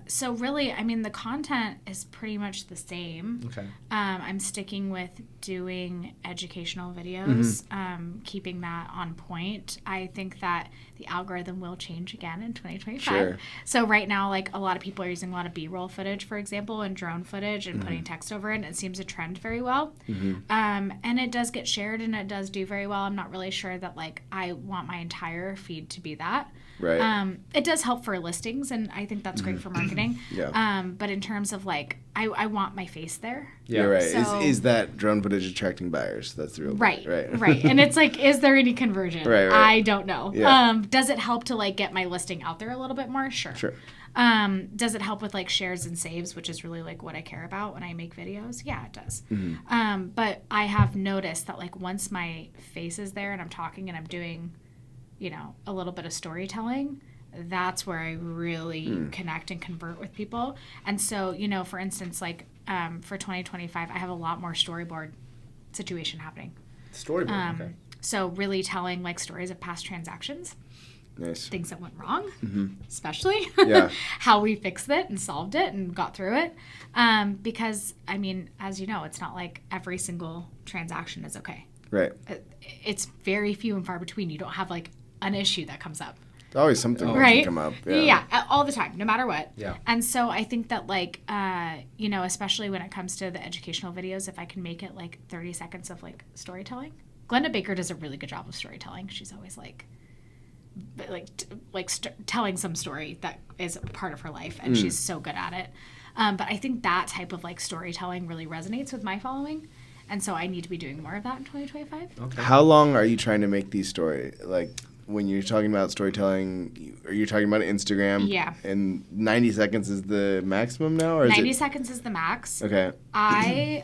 Speaker 2: So really, I mean, the content is pretty much the same.
Speaker 1: Okay.
Speaker 2: I'm sticking with doing educational videos,
Speaker 1: Mm-hmm.
Speaker 2: keeping that on point. I think that the algorithm will change again in 2025.
Speaker 4: Sure.
Speaker 2: So right now, like a lot of people are using a lot of B-roll footage, for example, and drone footage and
Speaker 1: Mm-hmm.
Speaker 2: putting text over it. And it seems to trend very well. And it does get shared and it does do very well. I'm not really sure that like I want my entire feed to be that.
Speaker 4: Right.
Speaker 2: It does help for listings, and I think that's great for marketing.
Speaker 4: Yeah.
Speaker 2: But in terms of like, I want my face there.
Speaker 1: Yeah.
Speaker 4: You're right.
Speaker 2: So-
Speaker 4: Is that drone footage attracting buyers? That's the real
Speaker 2: Right,
Speaker 4: Right.
Speaker 2: right. And it's like, is there any conversion?
Speaker 4: Right.
Speaker 2: I don't know.
Speaker 4: Yeah.
Speaker 2: Does it help to like get my listing out there a little bit more? Sure.
Speaker 4: Sure.
Speaker 2: Does it help with like shares and saves, which is really like what I care about when I make videos? Yeah, it does. But I have noticed that like once my face is there and I'm talking and I'm doing, you know, a little bit of storytelling, that's where I really connect and convert with people. And so, you know, for instance, like for 2025, I have a lot more storyboard situation happening.
Speaker 1: Storyboard. Okay.
Speaker 2: So really telling like stories of past transactions,
Speaker 4: Nice.
Speaker 2: things that went wrong, especially
Speaker 4: Yeah.
Speaker 2: how we fixed it and solved it and got through it. Because I mean, as you know, it's not like every single transaction is okay.
Speaker 4: Right.
Speaker 2: It's very few and far between. You don't have like an issue that comes up.
Speaker 4: Always something that
Speaker 2: Right?
Speaker 4: can come up.
Speaker 2: All the time, no matter what.
Speaker 1: Yeah.
Speaker 2: And so I think that like, you know, especially when it comes to the educational videos, if I can make it like 30 seconds of like storytelling. Glenda Baker does a really good job of storytelling. She's always like telling some story that is a part of her life, and she's so good at it. But I think that type of like storytelling really resonates with my following. And so I need to be doing more of that in 2025.
Speaker 1: Okay.
Speaker 4: How long are you trying to make these stories? Like, when you're talking about storytelling, are you talking about Instagram?
Speaker 2: Yeah.
Speaker 4: And 90 seconds is the maximum now? Or is
Speaker 2: 90
Speaker 4: it?
Speaker 2: seconds is the max.
Speaker 4: Okay.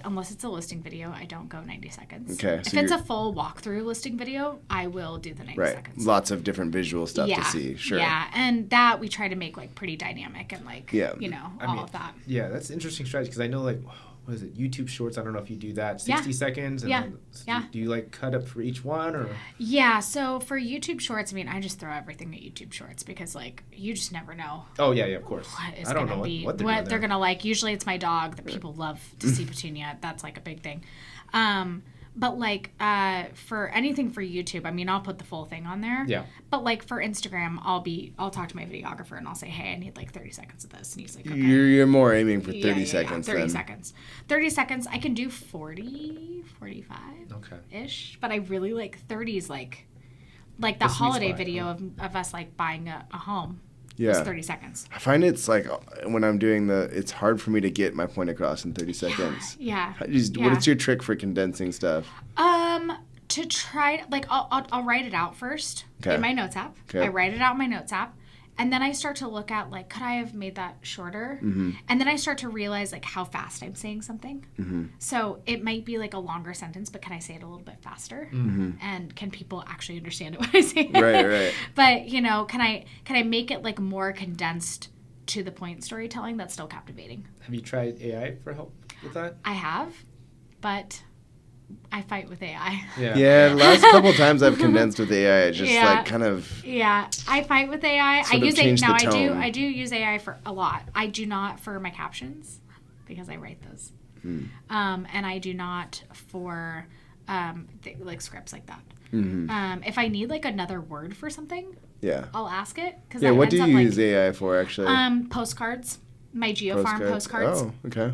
Speaker 2: Unless it's a listing video, I don't go 90 seconds.
Speaker 4: Okay,
Speaker 2: If
Speaker 4: so
Speaker 2: it's a
Speaker 4: you're-
Speaker 2: full walkthrough listing video, I will do the 90
Speaker 4: Right.
Speaker 2: seconds.
Speaker 4: Lots of different visual stuff to see. Sure.
Speaker 2: Yeah, and that we try to make like pretty dynamic and like,
Speaker 4: Yeah.
Speaker 2: you know,
Speaker 1: I
Speaker 2: all
Speaker 1: mean,
Speaker 2: of that.
Speaker 1: Yeah, that's an interesting strategy because I know like what is it, YouTube Shorts? I don't know if you do that.
Speaker 2: Yeah.
Speaker 1: 60 seconds. And
Speaker 2: Yeah.
Speaker 1: then,
Speaker 2: Yeah.
Speaker 1: Do you like cut up for each one or?
Speaker 2: Yeah, so for YouTube Shorts, I mean, I just throw everything at YouTube Shorts because like you just never know
Speaker 1: Oh yeah, of course.
Speaker 2: what is
Speaker 1: I don't
Speaker 2: gonna
Speaker 1: know
Speaker 2: be
Speaker 1: what they're
Speaker 2: what
Speaker 1: doing
Speaker 2: they're
Speaker 1: there.
Speaker 2: gonna like. Usually it's my dog that people love to see Petunia. That's like a big thing. But like for anything for YouTube, I mean, I'll put the full thing on there.
Speaker 1: Yeah.
Speaker 2: But like for Instagram, I'll talk to my videographer and I'll say, hey, I need like 30 seconds of this, and he's like, okay.
Speaker 4: You're more aiming for 30
Speaker 2: Yeah,
Speaker 4: seconds
Speaker 2: 30
Speaker 4: then.
Speaker 2: seconds. 30 seconds. I can do 40, 45
Speaker 1: Okay.
Speaker 2: ish, but I really like 30s, like that
Speaker 1: The sweet
Speaker 2: holiday
Speaker 1: spot,
Speaker 2: video of us like buying a home.
Speaker 4: Yeah.
Speaker 2: It's 30 seconds.
Speaker 4: I find it's like when I'm doing it's hard for me to get my point across in 30 seconds.
Speaker 2: Yeah.
Speaker 4: What is your trick for condensing stuff?
Speaker 2: To try, like, I'll write it out first
Speaker 4: Okay.
Speaker 2: in my notes app.
Speaker 4: Okay.
Speaker 2: I write it out in my notes app. And then I start to look at, like, could I have made that shorter?
Speaker 4: Mm-hmm.
Speaker 2: And then I start to realize, like, how fast I'm saying something.
Speaker 4: Mm-hmm.
Speaker 2: So it might be, like, a longer sentence, but can I say it a little bit faster? And can people actually understand it when I say it?
Speaker 4: Right.
Speaker 2: But, you know, can I make it, like, more condensed to the point storytelling that's still captivating?
Speaker 1: Have you tried AI for help with that?
Speaker 2: I have, but I fight with AI.
Speaker 4: Yeah, the last couple times I've condensed with AI, it just
Speaker 2: Yeah.
Speaker 4: like kind of
Speaker 2: Yeah, I fight with AI.
Speaker 4: Sort of
Speaker 2: I use
Speaker 4: change the
Speaker 2: now.
Speaker 4: tone.
Speaker 2: I do use AI for a lot. I do not for my captions because I write those, and I do not for like scripts like that. If I need like another word for something,
Speaker 4: yeah.
Speaker 2: I'll ask it because
Speaker 4: Yeah, what do you use AI for actually?
Speaker 2: postcards, my GeoFarm postcards.
Speaker 4: Oh, okay.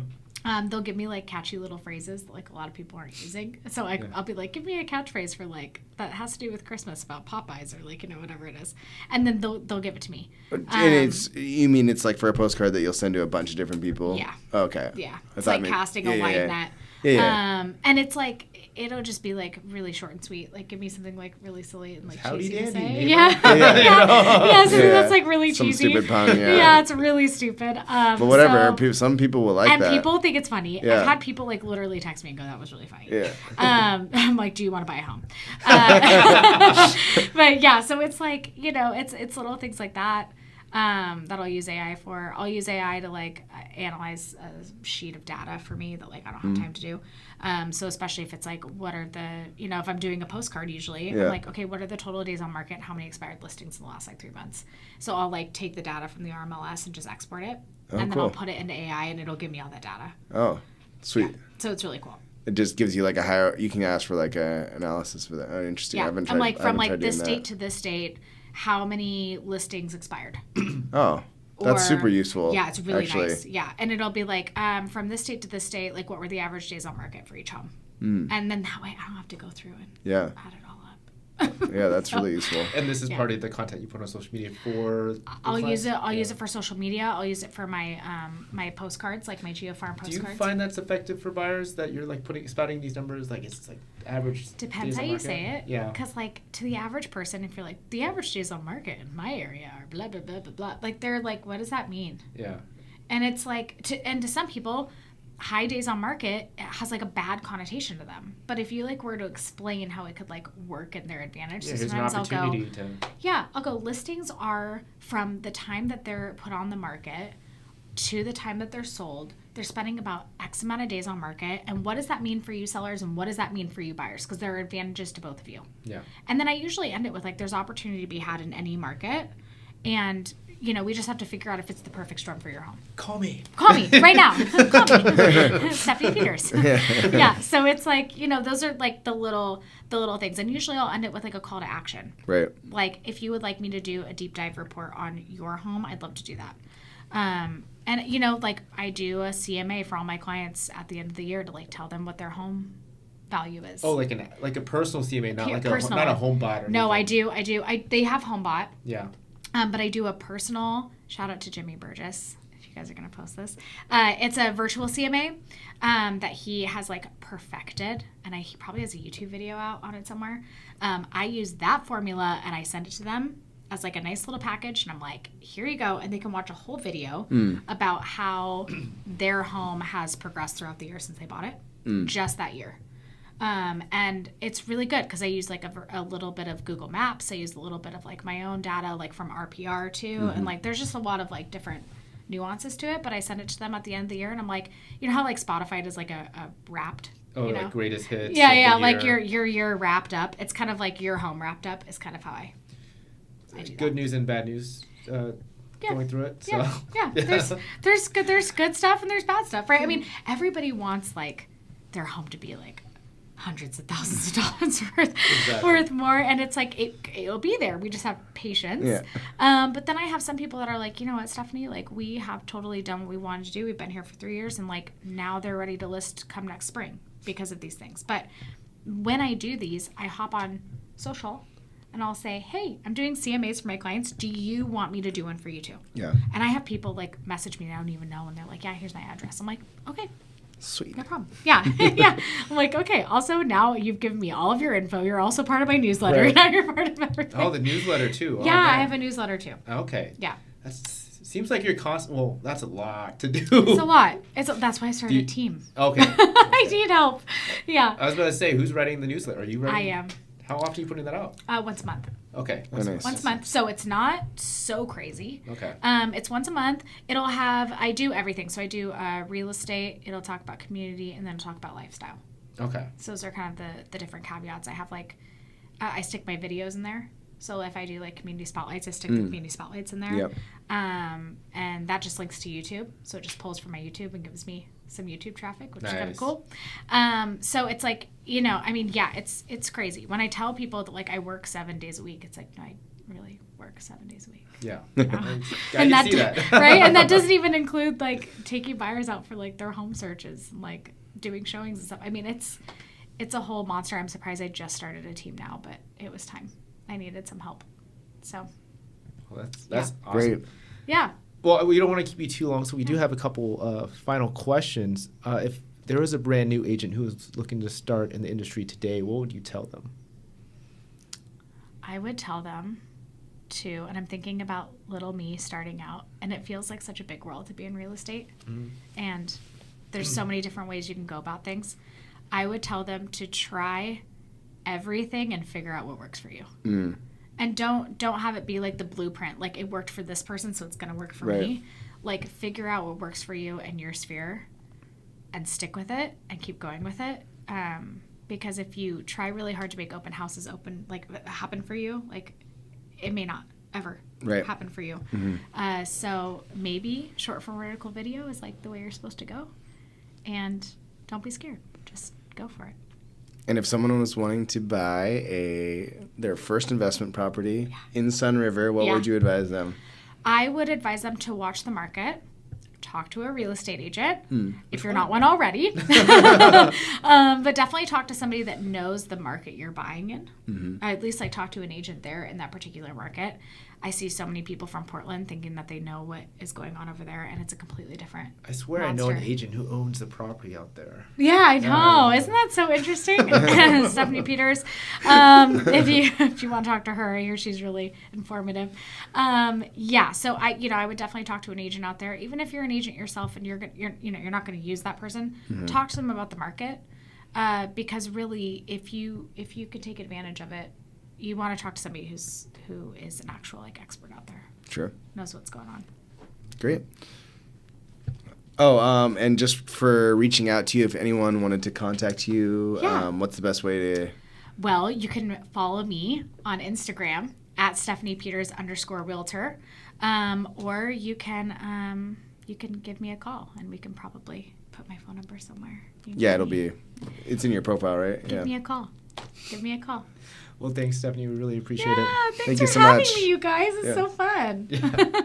Speaker 2: They'll give me like catchy little phrases that like a lot of people aren't using. So I'll be like, give me a catchphrase for like that has to do with Christmas about Popeyes or like, you know, whatever it is. And then they'll give it to me.
Speaker 4: And you mean it's like for a postcard that you'll send to a bunch of different people?
Speaker 2: Yeah.
Speaker 4: Okay.
Speaker 2: Yeah.
Speaker 4: I
Speaker 2: It's
Speaker 4: thought
Speaker 2: like
Speaker 4: maybe-
Speaker 2: casting a
Speaker 4: yeah,
Speaker 2: wide
Speaker 4: yeah.
Speaker 2: net.
Speaker 4: Yeah.
Speaker 2: And it's like it'll just be like really short and sweet. Like give me something like really silly and like
Speaker 1: Howdy
Speaker 2: cheesy to
Speaker 1: dandy,
Speaker 2: say.
Speaker 1: neighbor.
Speaker 2: Yeah. Yeah, something
Speaker 4: Yeah.
Speaker 2: that's like really
Speaker 4: Some
Speaker 2: cheesy.
Speaker 4: stupid pun, yeah.
Speaker 2: Yeah, it's really stupid.
Speaker 4: But whatever,
Speaker 2: so-
Speaker 4: some people will like
Speaker 2: and
Speaker 4: that.
Speaker 2: people think it's funny.
Speaker 4: Yeah.
Speaker 2: I've had people like literally text me and go, "That was really funny."
Speaker 4: Yeah.
Speaker 2: I'm like, "Do you want to buy a home?" But yeah, so it's like, you know, it's little things like that. that I'll use AI for. I'll use AI to like analyze a sheet of data for me that like I don't have time to do. So especially if it's like, what are the, if I'm doing a postcard usually, I'm like, okay, what are the total days on market? How many expired listings in the last like 3 months? So I'll like take the data from the RMLS and just export it. And then I'll put it into AI and it'll give me all that data.
Speaker 4: Oh, sweet.
Speaker 2: Yeah. So it's really cool.
Speaker 4: It just gives you like a higher, you can ask for like a analysis for that. Oh, interesting.
Speaker 2: Yeah. I'm like, from like this
Speaker 4: that.
Speaker 2: date to this date, how many listings expired?
Speaker 4: Oh, that's super useful.
Speaker 2: Yeah, it's really
Speaker 4: actually.
Speaker 2: nice. Yeah. And it'll be like, from this date to this date, like what were the average days on market for each home? And then that way I don't have to go through and add it all up.
Speaker 4: Yeah, that's really useful.
Speaker 1: And this is part of the content you put on social media for.
Speaker 2: I'll use it for social media. I'll use it for my my postcards, like my GeoFarm postcards.
Speaker 1: Do you find that's effective for buyers that you're like spouting these numbers? Like it's like average.
Speaker 2: Depends
Speaker 1: days
Speaker 2: how
Speaker 1: on
Speaker 2: you
Speaker 1: market?
Speaker 2: say it.
Speaker 1: Yeah.
Speaker 2: Because like to the average person, if you're like the average days on market in my area are blah blah blah blah blah, like they're like, what does that mean?
Speaker 1: Yeah.
Speaker 2: And it's like to some people, high days on market has like a bad connotation to them. But if you like were to explain how it could like work in their advantage, so sometimes I'll go listings are from the time that they're put on the market to the time that they're sold. They're spending about X amount of days on market. And what does that mean for you sellers? And what does that mean for you buyers? Because there are advantages to both of you.
Speaker 1: Yeah.
Speaker 2: And then I usually end it with like, there's opportunity to be had in any market. And we just have to figure out if it's the perfect storm for your home.
Speaker 1: Call me
Speaker 2: right now. Call me. Stephanie Peters. Yeah. So it's like, those are like the little things. And usually I'll end it with like a call to action.
Speaker 4: Right.
Speaker 2: Like if you would like me to do a deep dive report on your home, I'd love to do that. And like I do a CMA for all my clients at the end of the year to like tell them what their home value is.
Speaker 1: Oh, like a personal CMA, not like
Speaker 2: personal.
Speaker 1: not a home bot or
Speaker 2: No,
Speaker 1: anything.
Speaker 2: I do. They have HomeBot.
Speaker 1: Yeah.
Speaker 2: But I do a personal, shout out to Jimmy Burgess, if you guys are going to post this. It's a virtual CMA that he has like perfected. And he probably has a YouTube video out on it somewhere. I use that formula and I send it to them as like a nice little package. And I'm like, here you go. And they can watch a whole video about how their home has progressed throughout the year since they bought it. Just that year. And it's really good because I use like a little bit of Google Maps. I use a little bit of like my own data, like from RPR too. And like, there's just a lot of like different nuances to it, but I send it to them at the end of the year and I'm like, how like Spotify does like a wrapped,
Speaker 1: like greatest hits.
Speaker 2: Yeah. Like your year wrapped up. It's kind of like your home wrapped up is kind of how I do
Speaker 1: good
Speaker 2: that.
Speaker 1: news and bad news. Going through it. So.
Speaker 2: Yeah. There's good stuff and there's bad stuff, right? I mean, everybody wants like their home to be like hundreds of thousands of dollars worth more, and it's like it'll be there. We just have patience.
Speaker 4: Yeah.
Speaker 2: But then I have some people that are like, you know what, Stephanie, like we have totally done what we wanted to do. We've been here for 3 years, and like now they're ready to list come next spring because of these things. But when I do these, I hop on social and I'll say, hey, I'm doing CMAs for my clients. Do you want me to do one for you too?
Speaker 4: Yeah.
Speaker 2: And I have people like message me that I don't even know, and they're like, yeah, here's my address. I'm like, okay.
Speaker 4: Sweet.
Speaker 2: No problem. Yeah. Yeah. I'm like, okay. Also, now you've given me all of your info. You're also part of my newsletter.
Speaker 1: Right.
Speaker 2: Now you're part of everything.
Speaker 1: Oh, the newsletter too.
Speaker 2: Yeah, I have a newsletter too.
Speaker 1: Okay.
Speaker 2: Yeah.
Speaker 1: Seems like you're well, that's a lot to do.
Speaker 2: It's a lot. That's why I started a team.
Speaker 1: Okay.
Speaker 2: I need help. Yeah.
Speaker 1: I was about to say, who's writing the newsletter? Are you writing?
Speaker 2: I am.
Speaker 1: How often are you putting that out?
Speaker 2: Once a month.
Speaker 1: Okay.
Speaker 4: Nice.
Speaker 2: Once a month. So it's not so crazy.
Speaker 1: Okay.
Speaker 2: It's once a month. I do everything. So I do real estate. It'll talk about community and then talk about lifestyle.
Speaker 1: Okay.
Speaker 2: So those are kind of the different caveats. I have like, I stick my videos in there. So if I do like community spotlights, I stick the community spotlights in there.
Speaker 4: Yep.
Speaker 2: And that just links to YouTube. So it just pulls from my YouTube and gives me some YouTube traffic, which is kind of
Speaker 1: Nice.
Speaker 2: cool. So it's like, I mean, yeah, it's crazy. When I tell people that like I work 7 days a week, it's like, no, I really work 7 days a week.
Speaker 1: Yeah.
Speaker 2: And
Speaker 1: I can see that.
Speaker 2: Right? And that doesn't even include like taking buyers out for like their home searches and like doing showings and stuff. I mean, it's a whole monster. I'm surprised I just started a team now, but it was time. I needed some help. So.
Speaker 1: Well, that's awesome.
Speaker 4: Great.
Speaker 2: Yeah.
Speaker 1: Well, we don't want to keep you too long, so we do have a couple final questions. If there was a brand new agent who was looking to start in the industry today, what would you tell them?
Speaker 2: I would tell them to, and I'm thinking about little me starting out, and it feels like such a big world to be in real estate. And there's so many different ways you can go about things. I would tell them to try everything and figure out what works for you. And don't have it be like the blueprint. Like, it worked for this person, so it's going to work for
Speaker 4: Right.
Speaker 2: me. Like, figure out what works for you and your sphere and stick with it and keep going with it. Because if you try really hard to make open houses happen for you, like, it may not ever
Speaker 4: Right.
Speaker 2: happen for you.
Speaker 4: Mm-hmm.
Speaker 2: So maybe short form vertical video is like the way you're supposed to go. And don't be scared. Just go for it.
Speaker 4: And if someone was wanting to buy their first investment property in Sun River, what
Speaker 2: Yeah.
Speaker 4: would you advise them?
Speaker 2: I would advise them to watch the market, talk to a real estate agent
Speaker 4: Hmm.
Speaker 2: if you're not one already. But definitely talk to somebody that knows the market you're buying in.
Speaker 4: Mm-hmm.
Speaker 2: At least like talk to an agent there in that particular market. I see so many people from Portland thinking that they know what is going on over there, and it's a completely different
Speaker 1: I swear I know an
Speaker 2: monster.
Speaker 1: agent who owns the property out there.
Speaker 2: Yeah, I know. Isn't that so interesting? Stephanie Peters. If you want to talk to her, I hear she's really informative. Yeah, so I would definitely talk to an agent out there. Even if you're an agent yourself and you're not going to use that person, talk to them about the market. Because really, if you could take advantage of it, you want to talk to somebody who is an actual like expert out there,
Speaker 4: Sure.
Speaker 2: knows what's going on.
Speaker 4: Great. Oh, and just for reaching out to you, if anyone wanted to contact you,
Speaker 2: Yeah.
Speaker 4: what's the best way to...
Speaker 2: Well, you can follow me on Instagram at StephaniePeters_realtor, or you can give me a call, and we can probably put my phone number somewhere. You can
Speaker 4: Yeah,
Speaker 2: give
Speaker 4: it'll
Speaker 2: me-
Speaker 4: be... It's in your profile, right?
Speaker 2: Give me a call. Give me a call.
Speaker 1: Well, thanks, Stephanie. We really appreciate
Speaker 2: Yeah,
Speaker 1: it.
Speaker 2: thanks
Speaker 4: Thank you
Speaker 2: for
Speaker 4: so
Speaker 2: having
Speaker 4: much.
Speaker 2: me, you guys. It's
Speaker 4: Yeah.
Speaker 2: so fun.